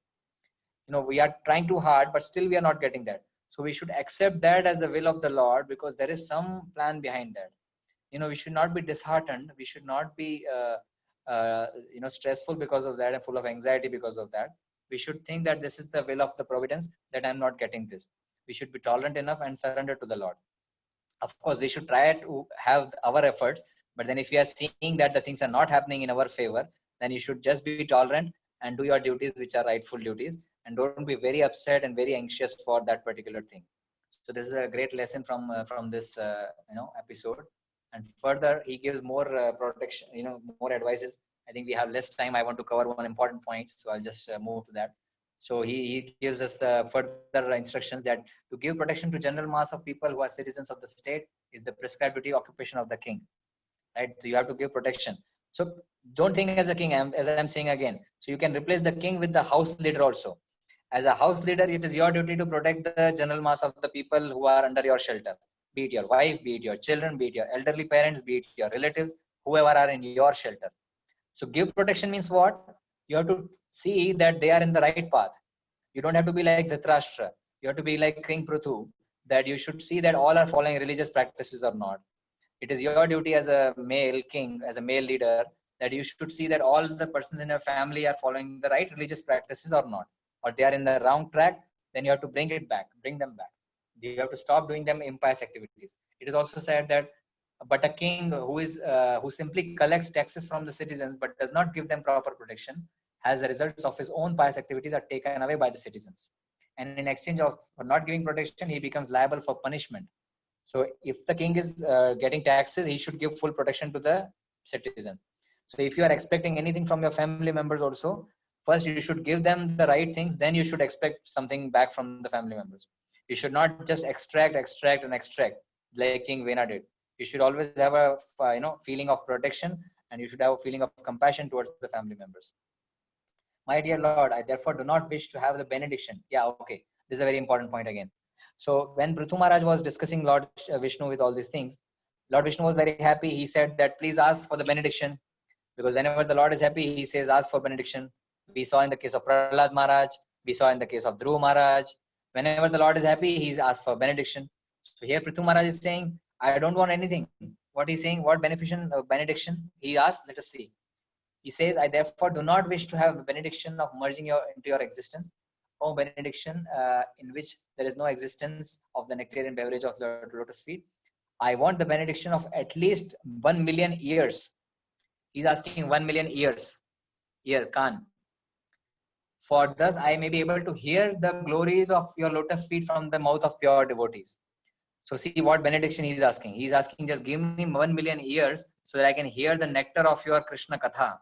[SPEAKER 1] We are trying too hard, but still we are not getting that. So we should accept that as the will of the Lord, because there is some plan behind that. We should not be disheartened. We should not be, stressful because of that and full of anxiety because of that. We should think that this is the will of the providence, that I'm not getting this. We should be tolerant enough and surrender to the Lord. Of course, we should try to have our efforts, but then if we are seeing that the things are not happening in our favor, then you should just be tolerant and do your duties, which are rightful duties, and don't be very upset and very anxious for that particular thing. So this is a great lesson from this episode. And further, he gives more protection, more advices. I think we have less time. I want to cover one important point, so I'll just move to that. So he gives us further instructions that to give protection to general mass of people who are citizens of the state is the prescribed duty occupation of the king, right? So you have to give protection. So don't think as a king, as I'm saying again. So you can replace the king with the house leader also. As a house leader, it is your duty to protect the general mass of the people who are under your shelter. Be it your wife, be it your children, be it your elderly parents, be it your relatives, whoever are in your shelter. So give protection means what? You have to see that they are in the right path. You don't have to be like Dhritarashtra. You have to be like King Prithu, that you should see that all are following religious practices or not. It is your duty as a male king, as a male leader, that you should see that all the persons in your family are following the right religious practices or not, or they are in the wrong track. Then you have to bring them back. You have to stop doing them impious activities. It is also said that, but a king who simply collects taxes from the citizens but does not give them proper protection, has the results of his own pious activities are taken away by the citizens. And in exchange of not giving protection, he becomes liable for punishment. So if the king is getting taxes, he should give full protection to the citizen. So if you are expecting anything from your family members also, first you should give them the right things, then you should expect something back from the family members. You should not just extract like King Vena did. You should always have a feeling of protection and you should have a feeling of compassion towards the family members. My dear Lord, I therefore do not wish to have the benediction. Yeah, okay. This is a very important point again. So when Prithu Maharaj was discussing Lord Vishnu with all these things, Lord Vishnu was very happy. He said that please ask for the benediction, because whenever the Lord is happy, he says ask for benediction. We saw in the case of Prahlad Maharaj, we saw in the case of Dhruv Maharaj. Whenever the Lord is happy, he's asked for benediction. So here Prithu Maharaj is saying, I don't want anything. What he's saying, what benediction? He asked, let us see. He says, I therefore do not wish to have the benediction of merging into your existence. O benediction in which there is no existence of the nectarian beverage of the lotus feet. I want the benediction of at least 1 million years. He's asking 1 million years. Year, Khan. For thus I may be able to hear the glories of your lotus feet from the mouth of pure devotees. So see what benediction he's asking. He's asking just give me 1 million years so that I can hear the nectar of your Krishna Katha.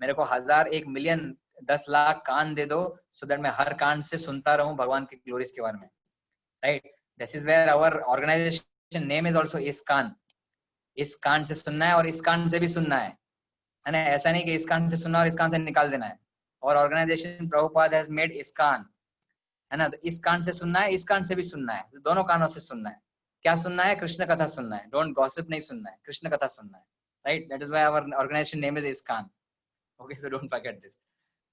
[SPEAKER 1] मेरे को 1,000 million 10 lakh कान दे दो so that मैं हर कान से सुनता रहूं भगवान की glories के बारे में. Right? This is where our organization name is also ISKCON. इस कान से सुनना है और इस कान से भी सुनना है ना. ऐसा नहीं कि इस कान से सुनना और इस कान से निकाल देना है. और organization Prabhupada has made ISKCON, है ना. तो इस कान से सुनना है, इस कान से भी सुनना है. तो दोनों कानों से सुनना है. क्या सुनना है? कृष्ण कथा सुनना है. डोंट गॉसिप नहीं सुनना है, कृष्ण कथा सुनना है. Right? That is why our organization name is ISKCON. Okay, so don't forget this.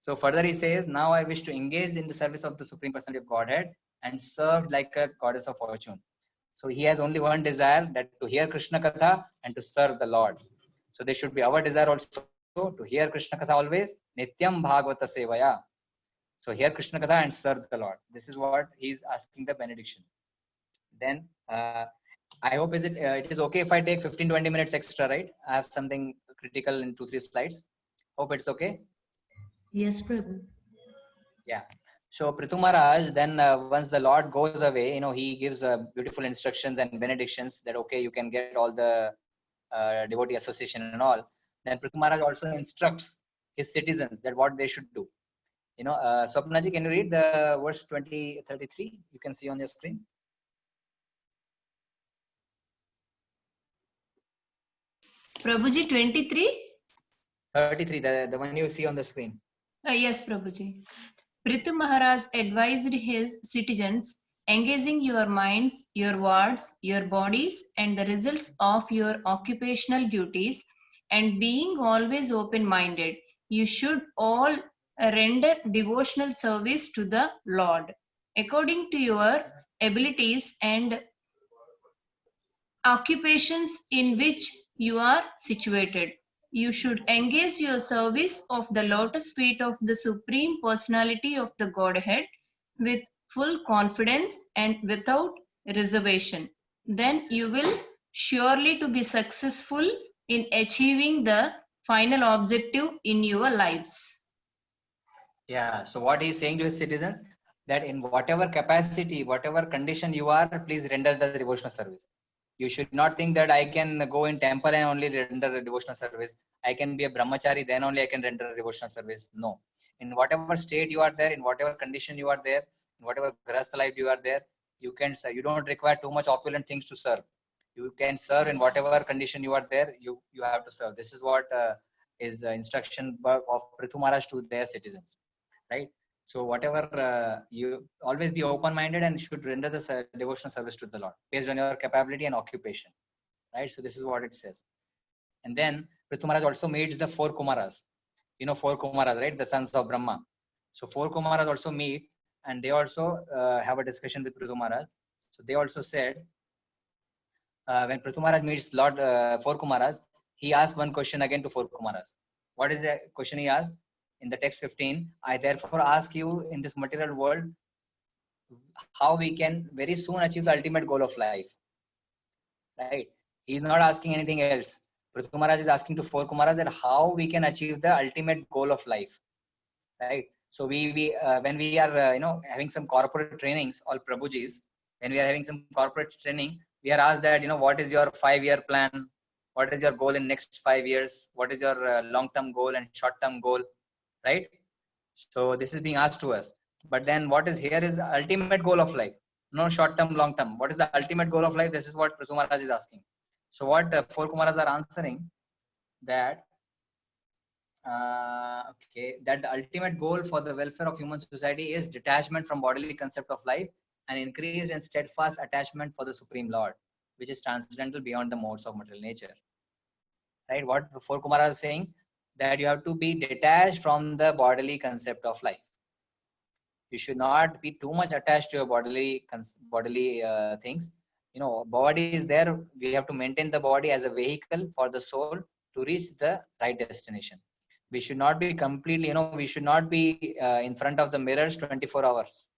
[SPEAKER 1] So further he says, now I wish to engage in the service of the Supreme Personality of Godhead and serve like a goddess of fortune. So he has only one desire, that to hear Krishna Katha and to serve the Lord. So this should be our desire also, to hear Krishna Katha always, Nityam Bhagavata Sevaya. So hear Krishna Katha and serve the Lord. This is what he's asking the benediction. Then I hope it is okay if I take 15-20 minutes extra, right? I have something critical in 2-3 slides. Hope it's okay.
[SPEAKER 4] Yes, Prabhu.
[SPEAKER 1] Yeah. So Prithu Maharaj, then once the Lord goes away, he gives beautiful instructions and benedictions that, okay, you can get all the devotee association and all. Then Prithu Maharaj also instructs his citizens that what they should do. Swapna ji, can you read the verse 33? You can see on your screen.
[SPEAKER 5] Prabhuji, 23?
[SPEAKER 1] 33, the one you see on the screen.
[SPEAKER 5] Yes, Prabhuji. Prithu Maharaj advised his citizens, engaging your minds, your words, your bodies, and the results of your occupational duties, and being always open-minded, you should all render devotional service to the Lord, according to your abilities and occupations in which you are situated. You should engage your service of the lotus feet of the Supreme Personality of the Godhead with full confidence and without reservation. Then you will surely to be successful in achieving the final objective in your lives.
[SPEAKER 1] Yeah, so what he is saying to his citizens, that in whatever capacity, whatever condition you are, please render the devotional service. You should not think that I can go in temple and only render a devotional service. I can be a brahmachari, then only I can render a devotional service. No. In whatever state you are there, in whatever condition you are there, in whatever grahastha life you are there, you can serve. You don't require too much opulent things to serve. You can serve in whatever condition you are there, you have to serve. This is what is instruction of Prithu Maharaj to their citizens. Right? So whatever, you always be open-minded and should render the devotional service to the Lord based on your capability and occupation. Right? So this is what it says. And then Prithu Maharaj also meets the 4 Kumaras. 4 Kumaras, right? The sons of Brahma. So 4 Kumaras also meet and they also have a discussion with Prithu Maharaj. So they also said, when Prithu Maharaj meets Lord 4 Kumaras, he asked one question again to 4 Kumaras. What is the question he asked? In the text 15, I therefore ask you in this material world, how we can very soon achieve the ultimate goal of life. Right? He is not asking anything else. Prithu Maharaj is asking to 4 Kumaras that how we can achieve the ultimate goal of life. Right? So we when we are having some corporate trainings, all Prabhujis, when we are having some corporate training, we are asked that what is your 5-year plan? What is your goal in next 5 years? What is your long-term goal and short-term goal? Right? So this is being asked to us. But then what is here is the ultimate goal of life. No short-term, long-term. What is the ultimate goal of life? This is what Prithu Maharaj is asking. So what 4 Kumaras are answering, that that the ultimate goal for the welfare of human society is detachment from bodily concept of life and increased and steadfast attachment for the Supreme Lord, which is transcendental beyond the modes of material nature. Right? What the four Kumaras is saying, that you have to be detached from the bodily concept of life. You should not be too much attached to your bodily things. You know, body is there. We have to maintain the body as a vehicle for the soul to reach the right destination. We should not be completely, we should not be in front of the mirrors 24 hours.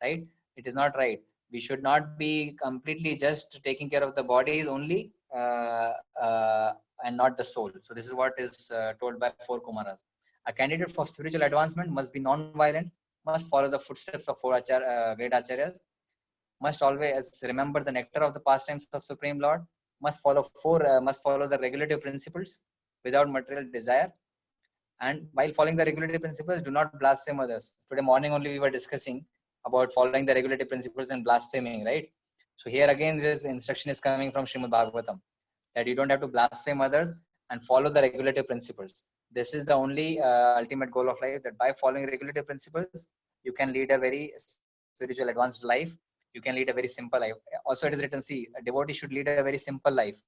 [SPEAKER 1] Right? It is not right. We should not be completely just taking care of the bodies only and not the soul. So this is what is told by four Kumaras. A candidate for spiritual advancement must be non-violent, must follow the footsteps of four great acharyas, must always remember the nectar of the pastimes of Supreme Lord, must follow the regulative principles without material desire, and while following the regulative principles, do not blaspheme others. Today morning only we were discussing about following the regulative principles and blaspheming, right? So here again this instruction is coming from Srimad Bhagavatam, that you don't have to blaspheme others and follow the regulative principles. This is the only ultimate goal of life, that by following regulative principles, you can lead a very spiritual advanced life. You can lead a very simple life. Also it is written, see, a devotee should lead a very simple life,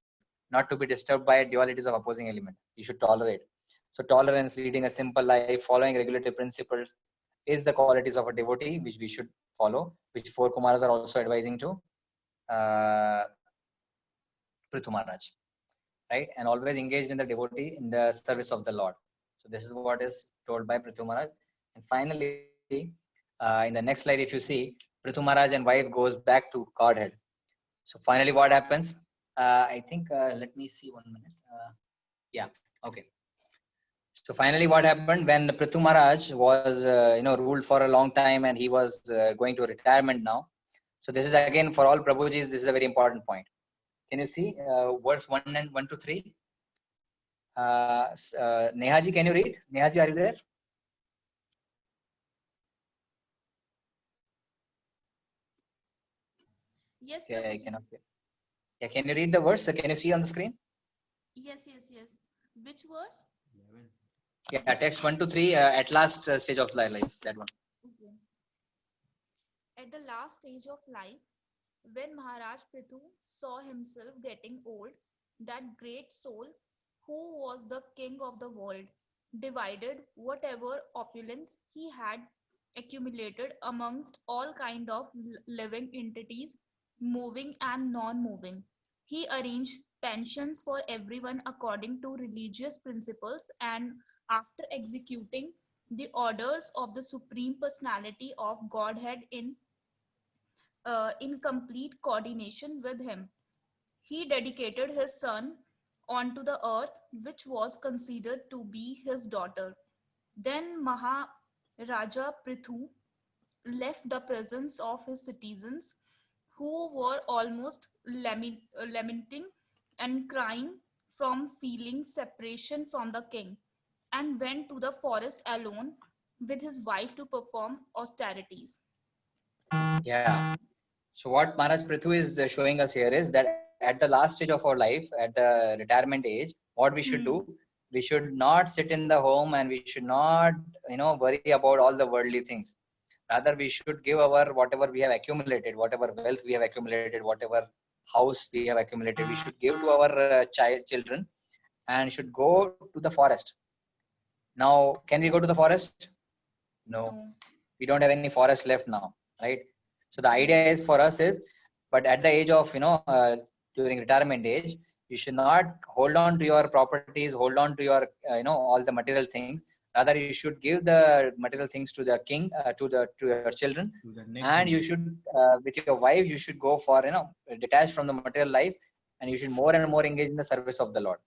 [SPEAKER 1] not to be disturbed by dualities of opposing element. You should tolerate. So tolerance, leading a simple life, following regulative principles is the qualities of a devotee which we should follow, which four Kumaras are also advising to Prithu Maharaj. Right? And always engaged in the devotee in the service of the Lord. So this is what is told by Prithu Maharaj. And finally, in the next slide, if you see, Prithu Maharaj and wife goes back to Godhead. So finally, what happens? I think, let me see 1 minute. Yeah, okay. So finally, what happened when Prithu Maharaj was, ruled for a long time and he was going to retirement now. So this is again for all Prabhujis, this is a very important point. Can you see verse 1 to 3? Nehaji, can you read? Nehaji, are you there?
[SPEAKER 13] Yes.
[SPEAKER 1] Okay, I cannot. Yeah, can you read the verse? Can you see on the screen?
[SPEAKER 13] Yes. Which verse?
[SPEAKER 1] Yeah, text 1 to 3 at last stage of life. That one.
[SPEAKER 13] Okay. At the last stage of life, when Maharaj Prithu saw himself getting old, that great soul, who was the king of the world, divided whatever opulence he had accumulated amongst all kind of living entities, moving and non-moving. He arranged pensions for everyone according to religious principles, and after executing the orders of the Supreme Personality of Godhead in complete coordination with him, he dedicated his son onto the earth, which was considered to be his daughter. Then Maharaja Prithu left the presence of his citizens, who were almost lamenting and crying from feeling separation from the king, and went to the forest alone with his wife to perform austerities.
[SPEAKER 1] Yeah. So what Maharaj Prithu is showing us here is that at the last stage of our life, at the retirement age, what we should do, we should not sit in the home and we should not, worry about all the worldly things. Rather, we should give our whatever we have accumulated, whatever wealth we have accumulated, whatever house we have accumulated, we should give to our children and should go to the forest. Now, can we go to the forest? No. We don't have any forest left now, right? So the idea is for us is, but at the age of, during retirement age, you should not hold on to your properties, hold on to your, all the material things. Rather, you should give the material things to the king, to your children, and you should, with your wife, you should go for, detached from the material life, and you should more and more engage in the service of the Lord.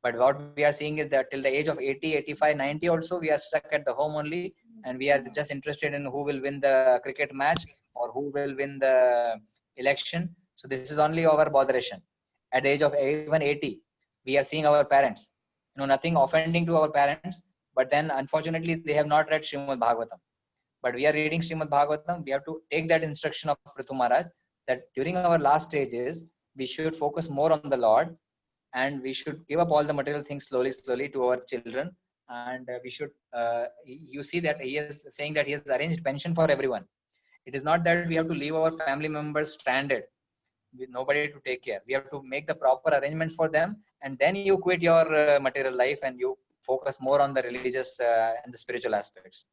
[SPEAKER 1] But what we are seeing is that till the age of 80, 85, 90 also, we are stuck at the home only, and we are just interested in who will win the cricket match or who will win the election. So this is only our botheration. At the age of even 80, we are seeing our parents. Nothing offending to our parents, but then unfortunately they have not read Srimad Bhagavatam. But we are reading Srimad Bhagavatam. We have to take that instruction of Prithu Maharaj that during our last stages, we should focus more on the Lord. and we should give up all the material things slowly to our children. And we should, you see that he is saying that he has arranged pension for everyone. It is not that we have to leave our family members stranded with nobody to take care. We have to make the proper arrangements for them, and then you quit your material life and you focus more on the religious and the spiritual aspects.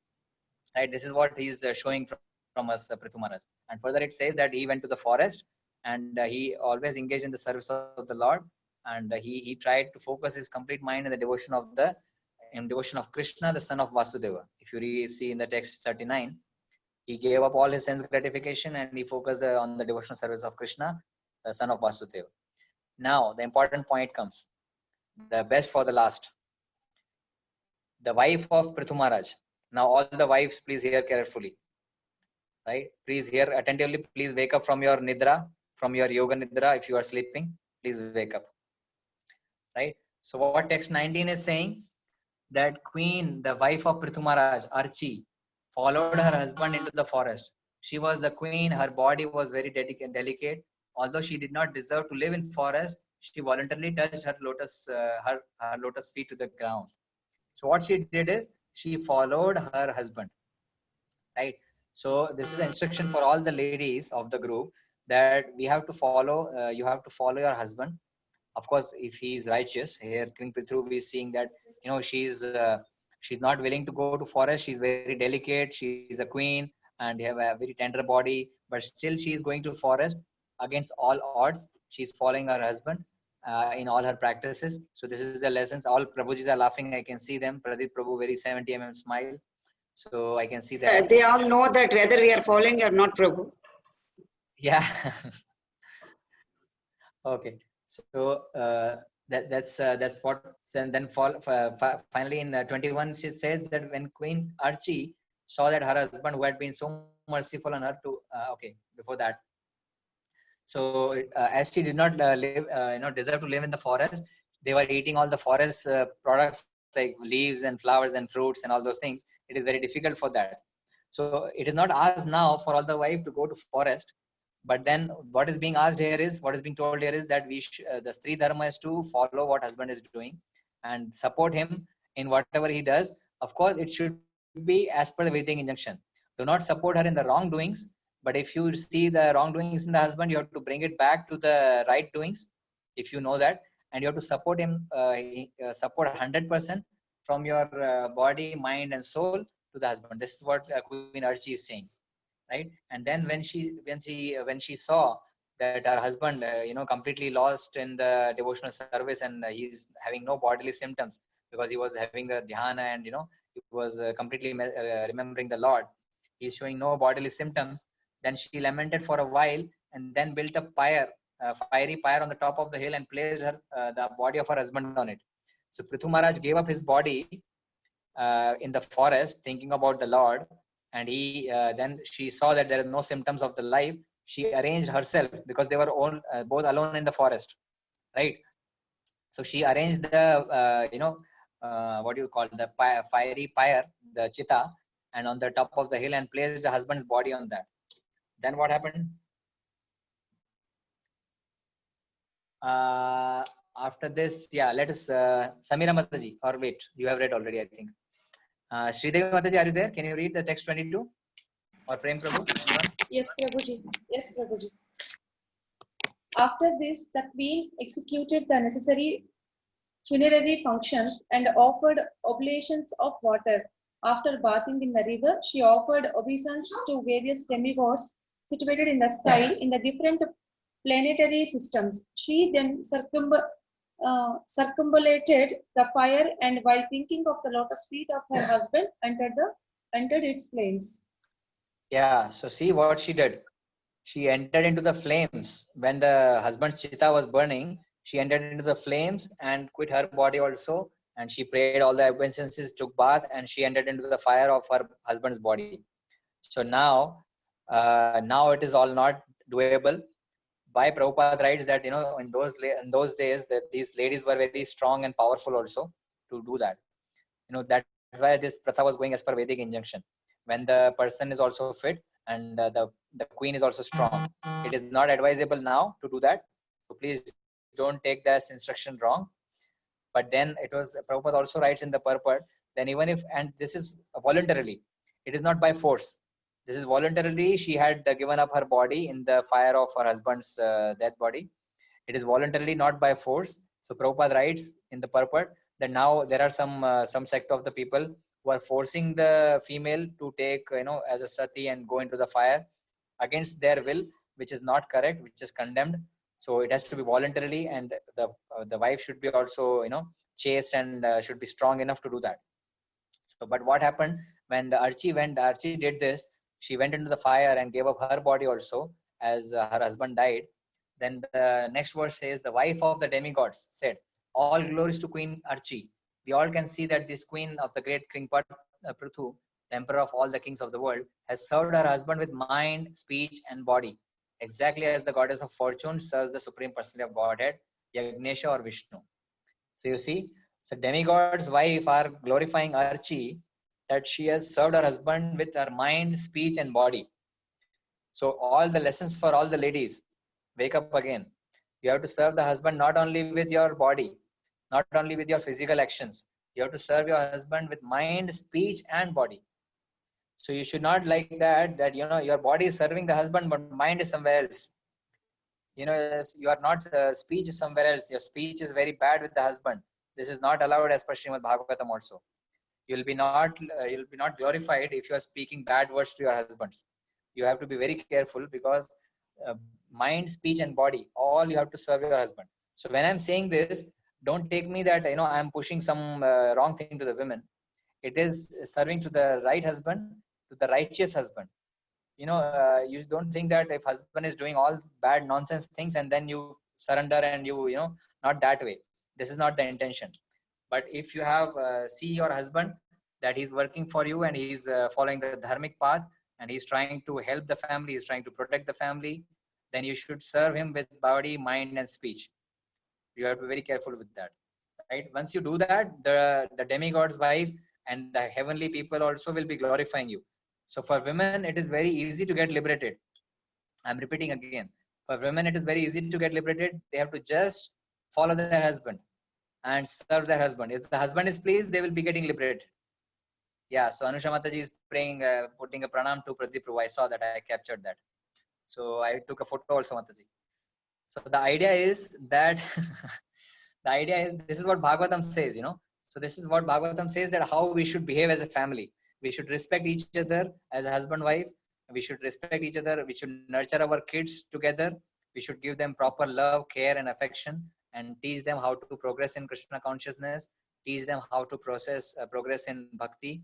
[SPEAKER 1] Right? This is what he's showing from us, Prithu Maharaj. And further it says that he went to the forest, and he always engaged in the service of the Lord, and he tried to focus his complete mind in the devotion of Krishna, the son of Vasudeva. If you see in the text 39, he gave up all his sense gratification and he focused on the devotional service of Krishna, the son of Vasudeva. Now, the important point comes, the best for the last. The wife of Prithu Maharaj. Now, all the wives, please hear carefully. Right? Please hear attentively. Please wake up from your nidra, from your yoga nidra. If you are sleeping, please wake up. Right? So, what text 19 is saying, that queen, the wife of Prithu Maharaj, Archi, followed her husband into the forest. She was the queen. Her body was very delicate. Although she did not deserve to live in forest, she voluntarily touched her lotus feet to the ground. So what she did is she followed her husband. Right. So this is an instruction for all the ladies of the group, that we have to follow. You have to follow your husband. Of course, if he is righteous. Here, King Prithu is seeing that she's not willing to go to forest. She's very delicate. She's a queen and have a very tender body, but still she is going to forest against all odds. She's following her husband in all her practices. So this is the lessons. All Prabhujis are laughing. I can see them. Pradeep Prabhu, very 70 mm smile. So I can see that.
[SPEAKER 12] They all know that whether we are following or not, Prabhu.
[SPEAKER 1] Yeah. Okay. So that's what. Then finally in 21 she says that when Queen Archi saw that her husband, who had been so merciful on her to before that. So as she did not deserve to live in the forest, they were eating all the forest products like leaves and flowers and fruits and all those things. It is very difficult for that. So it is not asked now for all the wife to go to forest. But then what is being asked here is, what is being told here is that the Stri Dharma is to follow what husband is doing and support him in whatever he does. Of course, it should be as per the Vedic injunction. Do not support her in the wrongdoings. But if you see the wrongdoings in the husband, you have to bring it back to the right doings, if you know that. And you have to support him, support 100% from your body, mind, and soul to the husband. This is what Queen Archi is saying. Right? And then when she saw that her husband completely lost in the devotional service, and he's having no bodily symptoms because he was having the dhyana, and he was completely remembering the Lord. He's showing no bodily symptoms. Then she lamented for a while, and then built a fiery pyre on the top of the hill, and placed the body of her husband on it. So Prithu Maharaj gave up his body in the forest, thinking about the Lord. And then she saw that there are no symptoms of the life. She arranged herself, because they were all both alone in the forest, right? So she arranged the what do you call, the fiery pyre, the chitta, and on the top of the hill, and placed the husband's body on that. Then what happened? After this, let us Samira Mataji, or wait, you have read already, I think. Sridevi Mataji, are you there? Can you read the text 22? Or Prem Prabhu?
[SPEAKER 14] Yes, Prabhuji. Yes, Prabhuji. After this, the queen executed the necessary funerary functions and offered oblations of water. After bathing in the river, she offered obeisance to various demigods situated in the sky in the different planetary systems. She then circumambulated the fire, and while thinking of the lotus feet of her husband, entered its flames.
[SPEAKER 1] Yeah, so see what she did. She entered into the flames. When the husband's chitta was burning, she entered into the flames and quit her body also. And she prayed all the obeisances, took bath, and she entered into the fire of her husband's body. So now it is all not doable. Why Prabhupada writes that in those days that these ladies were very strong and powerful also to do that. That's why this pratha was going as per Vedic injunction. When the person is also fit and the queen is also strong, it is not advisable now to do that. So please don't take this instruction wrong. But then it was, Prabhupada also writes in the purport, then even if, and this is voluntarily, it is not by force. This is voluntarily, she had given up her body in the fire of her husband's death body. It is voluntarily, not by force. So Prabhupada writes in the purport that now there are some sect of the people who are forcing the female to take, as a sati and go into the fire against their will, which is not correct, which is condemned. So it has to be voluntarily, and the wife should be also, chaste and should be strong enough to do that. So, but what happened when Archie did this? She went into the fire and gave up her body also, as her husband died. Then the next verse says, the wife of the demigods said, all glories to Queen Archie. We all can see that this queen of the great King Prithu, the emperor of all the kings of the world, has served her husband with mind, speech, and body, exactly as the goddess of fortune serves the supreme personality of Godhead, Yagnesha or Vishnu. So you see, so demigod's wife are glorifying Archie that she has served her husband with her mind, speech, and body. So all the lessons for all the ladies, wake up again. You have to serve the husband not only with your body, not only with your physical actions. You have to serve your husband with mind, speech, and body. So you should not like that your body is serving the husband, but mind is somewhere else. You are not, speech is somewhere else. Your speech is very bad with the husband. This is not allowed as per Srimad Bhagavatam also. You'll be not glorified if you are speaking bad words to your husbands. You have to be very careful, because mind, speech, and body, all you have to serve your husband. So when I'm saying this, don't take me that I'm pushing some wrong thing to the women. It is serving to the right husband, to the righteous husband. You don't think that if husband is doing all bad nonsense things and then you surrender and not that way. This is not the intention. But if you have see your husband that he's working for you and he's following the dharmic path and he's trying to help the family, he's trying to protect the family, then you should serve him with body, mind, and speech. You have to be very careful with that, right? Once you do that, the demigod's wife and the heavenly people also will be glorifying you. So for women, it is very easy to get liberated. I'm repeating again. For women, it is very easy to get liberated. They have to just follow their husband and serve their husband. If the husband is pleased, they will be getting liberated. Yeah, so Anusha Mataji is praying, putting a pranam to Pradeep Prabhu. I saw that, I captured that. So I took a photo also, Mataji. So the idea is that, this is what Bhagavatam says, So this is what Bhagavatam says, that how we should behave as a family. We should respect each other as a husband, wife. We should respect each other. We should nurture our kids together. We should give them proper love, care, and affection, and teach them how to progress in Krishna consciousness, teach them how to progress in bhakti,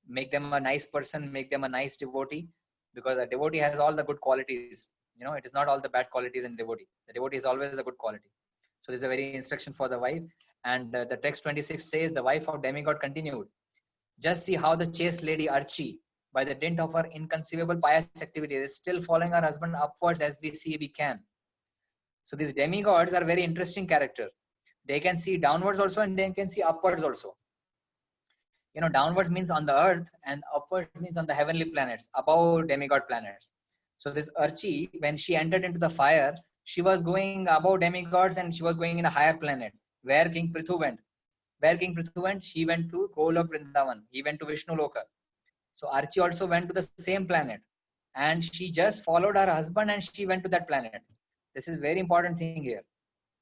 [SPEAKER 1] make them a nice person, make them a nice devotee, because a devotee has all the good qualities. It is not all the bad qualities in devotee. The devotee is always a good quality. So this is a very instruction for the wife. And the text 26 says, the wife of demigod continued, just see how the chaste lady Archie, by the dint of her inconceivable pious activity, is still following her husband upwards as we can. So these demigods are very interesting character. They can see downwards also and they can see upwards also. Downwards means on the earth and upwards means on the heavenly planets, above demigod planets. So this Archie, when she entered into the fire, she was going above demigods and she was going in a higher planet, where King Prithu went. Where King Prithu went, she went to Golok Vrindavan. He went to Vishnu Loka. So Archie also went to the same planet. And she just followed her husband and she went to that planet. This is very important thing here.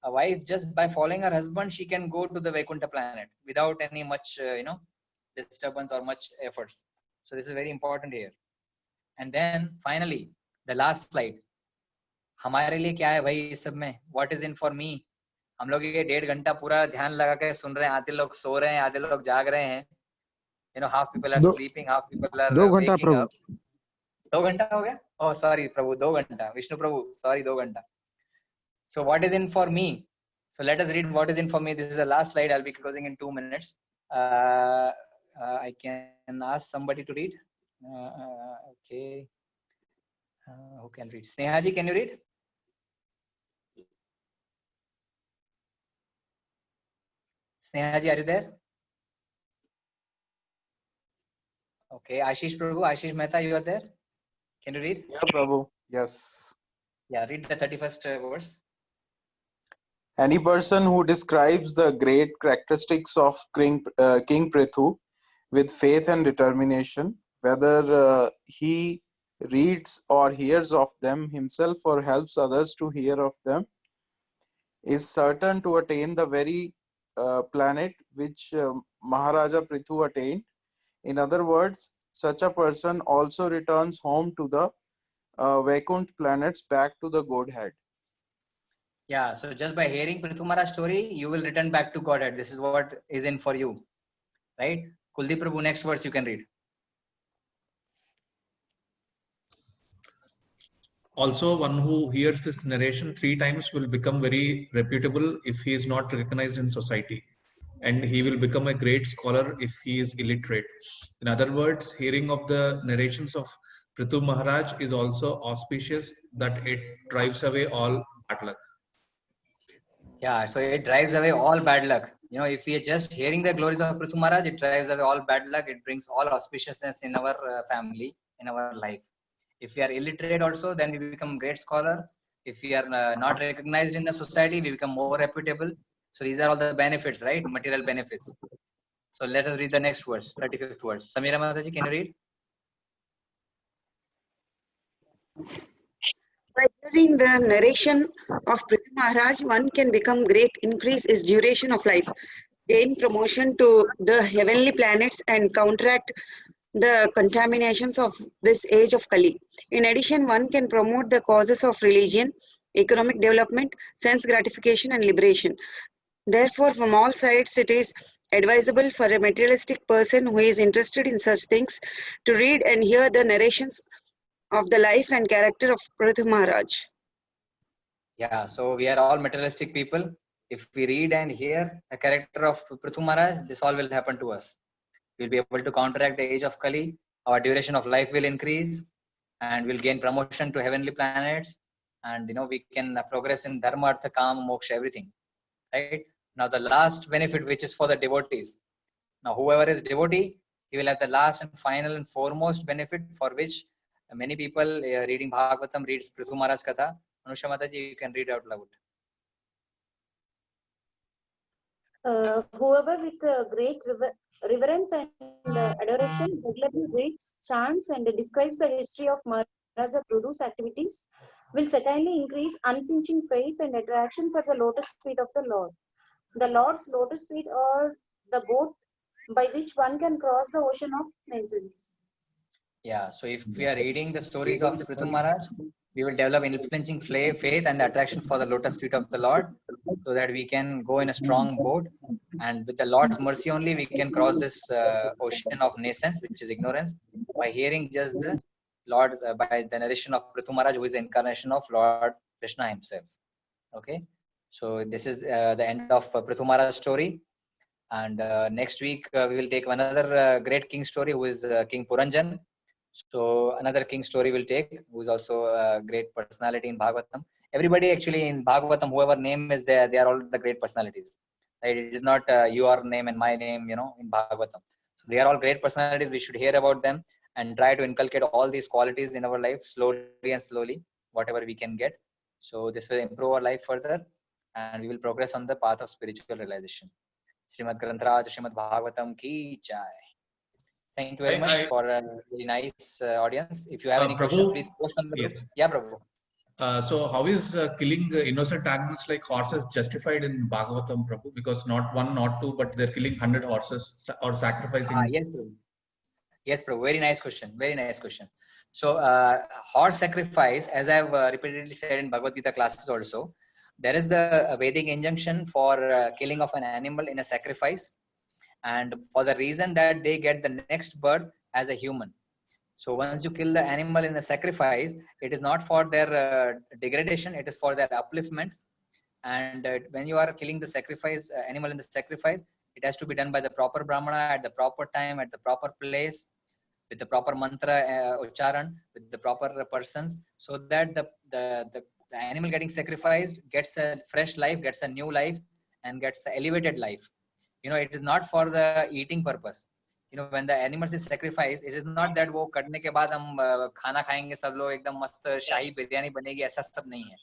[SPEAKER 1] A wife, just by following her husband, she can go to the Vaikuntha planet without any much, disturbance or much efforts. So this is very important here. And then finally, the last slide. हमारे लिए क्या है भाई इस सब में? What is in for me? हम लोग ये 1.5 घंटा पूरा ध्यान लगा के सुन रहे हैं. आधे लोग सो रहे हैं, आधे लोग जाग रहे हैं. Half people are sleeping, half people are waking up. 2 घंटा हो गया? Oh, sorry, Prabhu, 2 घंटा. Vishnu Prabhu, sorry, 2 घंटा. So what is in for me? So let us read what is in for me. This is the last slide. I'll be closing in 2 minutes. I can ask somebody to read. Okay. Who can read? Sneha ji, can you read? Sneha ji, are you there? Okay. Ashish Prabhu, Ashish Mehta, you are there? Can you read?
[SPEAKER 15] Yeah, Prabhu. Yes.
[SPEAKER 1] Yeah, read the 31st verse.
[SPEAKER 15] Any person who describes the great characteristics of King Prithu with faith and determination, whether he reads or hears of them himself or helps others to hear of them, is certain to attain the very planet which Maharaja Prithu attained. In other words, such a person also returns home to the Vaikunt planets, back to the Godhead.
[SPEAKER 1] Yeah, so just by hearing Prithu Maharaj's story, you will return back to Godhead. This is what is in for you, right? Kuldeep Prabhu, next verse you can read.
[SPEAKER 11] Also, one who hears this narration 3 times will become very reputable if he is not recognized in society. And he will become a great scholar if he is illiterate. In other words, hearing of the narrations of Prithu Maharaj is also auspicious that it drives away all bad luck.
[SPEAKER 1] Yeah, so it drives away all bad luck. You know, if we are just hearing the glories of Prithu Maharaj, it drives away all bad luck. It brings all auspiciousness in our family, in our life. If we are illiterate also, then we become great scholar. If we are not recognized in the society, we become more reputable. So these are all the benefits, right? Material benefits. So let us read the next verse, 35th verse. Samira Mataji, can you read?
[SPEAKER 12] By hearing the narration of Prithu Maharaj, one can become great, increase his duration of life, gain promotion to the heavenly planets, and counteract the contaminations of this age of Kali. In addition, one can promote the causes of religion, economic development, sense gratification, and liberation. Therefore, from all sides, it is advisable for a materialistic person who is interested in such things to read and hear the narrations of the life and character of Prithu Maharaj.
[SPEAKER 1] Yeah, so we are all materialistic people. If we read and hear the character of Prithu Maharaj, this all will happen to us. We'll be able to counteract the age of Kali. Our duration of life will increase, and we'll gain promotion to heavenly planets. And we can progress in Dharma, Artha, Kama, Moksha, everything. Right? Now the last benefit, which is for the devotees. Now whoever is devotee, he will have the last and final and foremost benefit, for which many people reading Bhagavatam reads Prithu Maharaj Katha. Anusha Mataji, you can read out loud.
[SPEAKER 9] Whoever with great reverence and adoration regularly reads, chants, and describes the history of Maharaja Prithu's activities will certainly increase unflinching faith and attraction for the lotus feet of the Lord. The Lord's lotus feet are the boat by which one can cross the ocean of nations.
[SPEAKER 1] Yeah, so if we are reading the stories of Prithu Maharaj, we will develop unflinching faith and the attraction for the lotus feet of the Lord, so that we can go in a strong boat, and with the Lord's mercy only we can cross this ocean of nascence, which is ignorance, by hearing just the Lord's by the narration of Prithu Maharaj, who is the incarnation of Lord Krishna himself. Okay, so this is the end of Prithu Maharaj's story, and next week we will take another great king story, who is King Puranjan. So another king story will take, who is also a great personality in Bhagavatam. Everybody actually in Bhagavatam, whoever name is there, they are all the great personalities. Right? It is not your name and my name, in Bhagavatam. So they are all great personalities. We should hear about them and try to inculcate all these qualities in our life slowly and slowly, whatever we can get. So this will improve our life further, and we will progress on the path of spiritual realization. Srimad Grantaraj, Srimad Bhagavatam ki jai. Thank you very much for a really nice audience. If you have any questions, please post on the group.
[SPEAKER 11] Yes.
[SPEAKER 1] Yeah, Prabhu.
[SPEAKER 11] So how is killing innocent animals like horses justified in Bhagavatam, Prabhu? Because not one, not two, but they're killing 100 horses or sacrificing.
[SPEAKER 1] Yes, Prabhu. Yes, Prabhu. Very nice question. Very nice question. So horse sacrifice, as I've repeatedly said in Bhagavad Gita classes also, there is a Vedic injunction for killing of an animal in a sacrifice, and for the reason that they get the next birth as a human. So once you kill the animal in a sacrifice, it is not for their degradation, it is for their upliftment. And when you are killing the sacrifice animal in the sacrifice, it has to be done by the proper brahmana at the proper time, at the proper place, with the proper mantra ucharan, with the proper persons, so that the animal getting sacrificed gets a fresh life, gets a new life, and gets an elevated life. It is not for the eating purpose. When the animals is sacrificed, it is not that वो कटने के बाद हम खाना खाएंगे सब लोग एकदम मस्त शाही बिरयानी बनेगी, ऐसा सब नहीं है.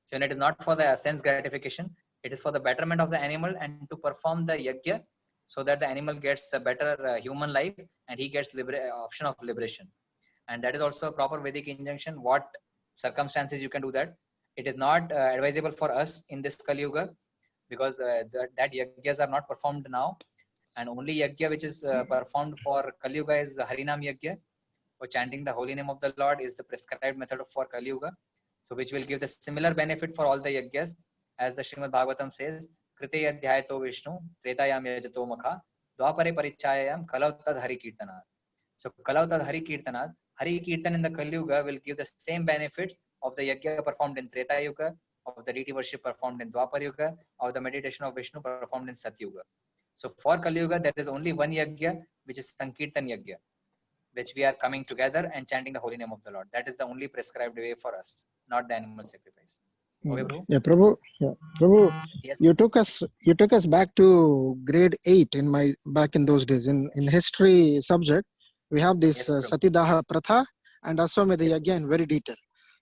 [SPEAKER 1] So it is not for the sense gratification. It is for the betterment of the animal and to perform the yajna so that the animal gets a better human life and he gets option of liberation. And that is also a proper Vedic injunction. What circumstances you can do that? It is not advisable for us in this Kali Yuga because that yajnas are not performed now. And only yajna which is performed for Kali Yuga is Harinam yajna, or chanting the holy name of the Lord is the prescribed method for Kali Yuga. So which will give the similar benefit for all the yajnas, as the Srimad Bhagavatam says, Krite yadhyayato Vishnu, Tretayam yajato makha, Dwapare parichayam, Kalautad Hari Kirtanat. So Kalautad Hari Kirtanat, Hari Kirtan in the Kali Yuga will give the same benefits of the yajna performed in Treta Yuga, of the deity worship performed in Dwapar Yuga, of the meditation of Vishnu performed in Sat Yuga. So for Kali Yuga, there is only one yajna, which is Sankirtan yajna, which we are coming together and chanting the holy name of the Lord. That is the only prescribed way for us, not the animal sacrifice. Okay, Prabhu?
[SPEAKER 8] Yeah, Prabhu. Yeah, Prabhu.
[SPEAKER 1] Yes.
[SPEAKER 8] You took us back to grade 8 back in those days. In history subject, we have this Satidaha Pratha and Aswamedha Yajna in very detail.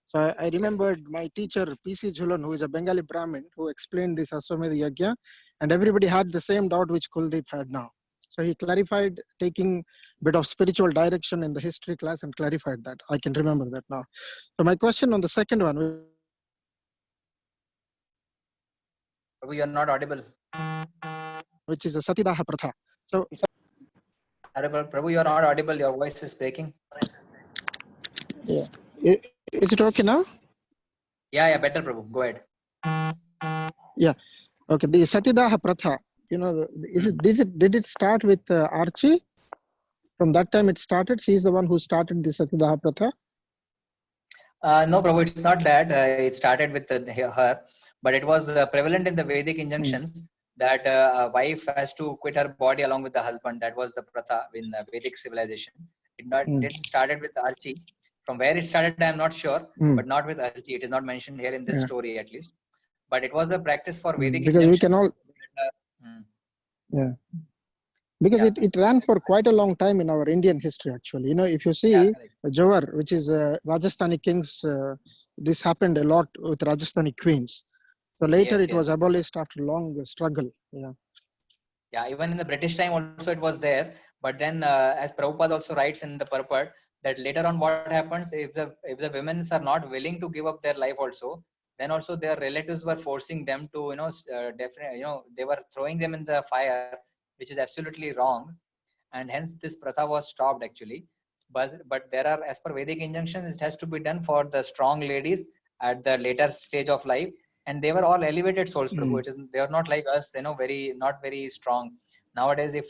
[SPEAKER 8] So I remembered my teacher P.C. Jhulan, who is a Bengali Brahmin, who explained this Aswamedha Yajna, and everybody had the same doubt which Kuldeep had now. So he clarified, taking a bit of spiritual direction in the history class, and clarified that. I can remember that now. So my question on the second one.
[SPEAKER 1] Prabhu, you are not audible.
[SPEAKER 8] Which is the Satidaha Pratha. So,
[SPEAKER 1] Prabhu, you are not audible. Your voice is breaking.
[SPEAKER 8] Yeah. Is it okay now?
[SPEAKER 1] Yeah, better, Prabhu. Go ahead.
[SPEAKER 8] Yeah. Okay. The Satidaha Pratha, did it start with Archie? From that time it started? She is the one who started the Satidaha Pratha?
[SPEAKER 1] No, Prabhu, it's not that. It started with her, but it was prevalent in the Vedic injunctions that a wife has to quit her body along with the husband. That was the Pratha in the Vedic civilization. It didn't started with Archie. From where it started, I am not sure, but not with Archie. It is not mentioned here in this story, at least. But it was a practice for Vedic
[SPEAKER 8] because
[SPEAKER 1] injunction.
[SPEAKER 8] we can all. Because it ran for quite a long time in our Indian history, actually. If you see Jawar, which is Rajasthani kings, this happened a lot with Rajasthani queens. So later it was abolished after long struggle.
[SPEAKER 1] Yeah, even in the British time also it was there. But then as Prabhupada also writes in the purport, that later on what happens, if the women are not willing to give up their life also, then also their relatives were forcing them to, they were throwing them in the fire, which is absolutely wrong. And hence this Pratha was stopped actually. But there are, as per Vedic injunctions, it has to be done for the strong ladies at the later stage of life. And they were all elevated souls, Prabhu. They are not like us, not very strong. Nowadays, if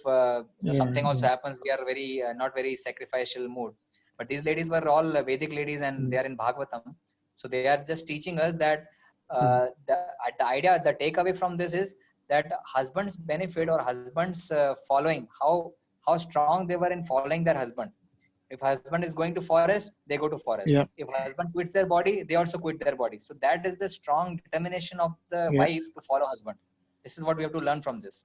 [SPEAKER 1] something also happens, we are very not very sacrificial mood. But these ladies were all Vedic ladies, and they are in Bhagavatam. So they are just teaching us that the takeaway from this is that husband's benefit or husband's following, how strong they were in following their husband. If husband is going to forest, they go to forest. If husband quits their body, they also quit their body. So that is the strong determination of the wife to follow husband. This is what we have to learn from this.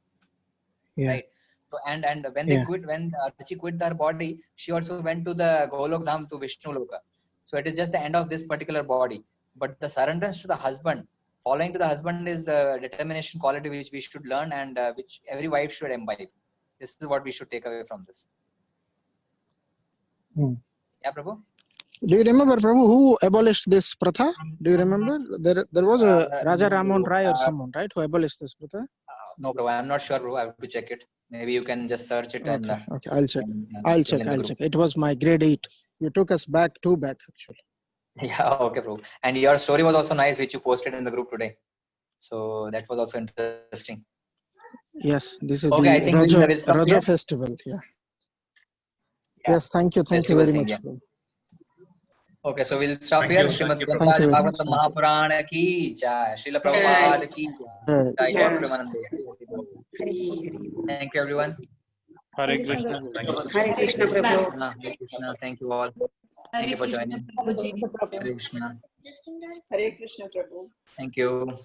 [SPEAKER 1] Right. So and when they quit, when Archie quit their body, she also went to the Golok Dham, to Vishnu Loka. So it is just the end of this particular body. But the surrenders to the husband, following to the husband, is the determination quality which we should learn, and which every wife should imbibe. This is what we should take away from this. Yeah, Prabhu.
[SPEAKER 8] Do you remember, Prabhu, who abolished this Pratha? Do you remember? There was a Raja Ramon Rai or someone, right, who abolished this Pratha?
[SPEAKER 1] No, Prabhu, I am not sure, Prabhu. I have to check it. Maybe you can just search it.
[SPEAKER 8] Okay, I'll check. I'll check. It was my grade 8. You took us back actually.
[SPEAKER 1] Yeah, okay, Prabhu. And your story was also nice, which you posted in the group today. So that was also interesting.
[SPEAKER 8] Yes, this is
[SPEAKER 1] okay,
[SPEAKER 8] the Raja festival. Yeah. Yes, thank you very much.
[SPEAKER 1] Okay, so we'll stop here. Srimad Bhagavatam Mahapurana ki jai. Srila Prabhupada ki jai. Thank you, everyone.
[SPEAKER 16] Hare Krishna.
[SPEAKER 12] Hare Krishna, Prabhu.
[SPEAKER 1] Hare Krishna. Thank you all. Thank you for joining. Hare Krishna.
[SPEAKER 2] Hare Krishna, Prabhu.
[SPEAKER 1] Thank you.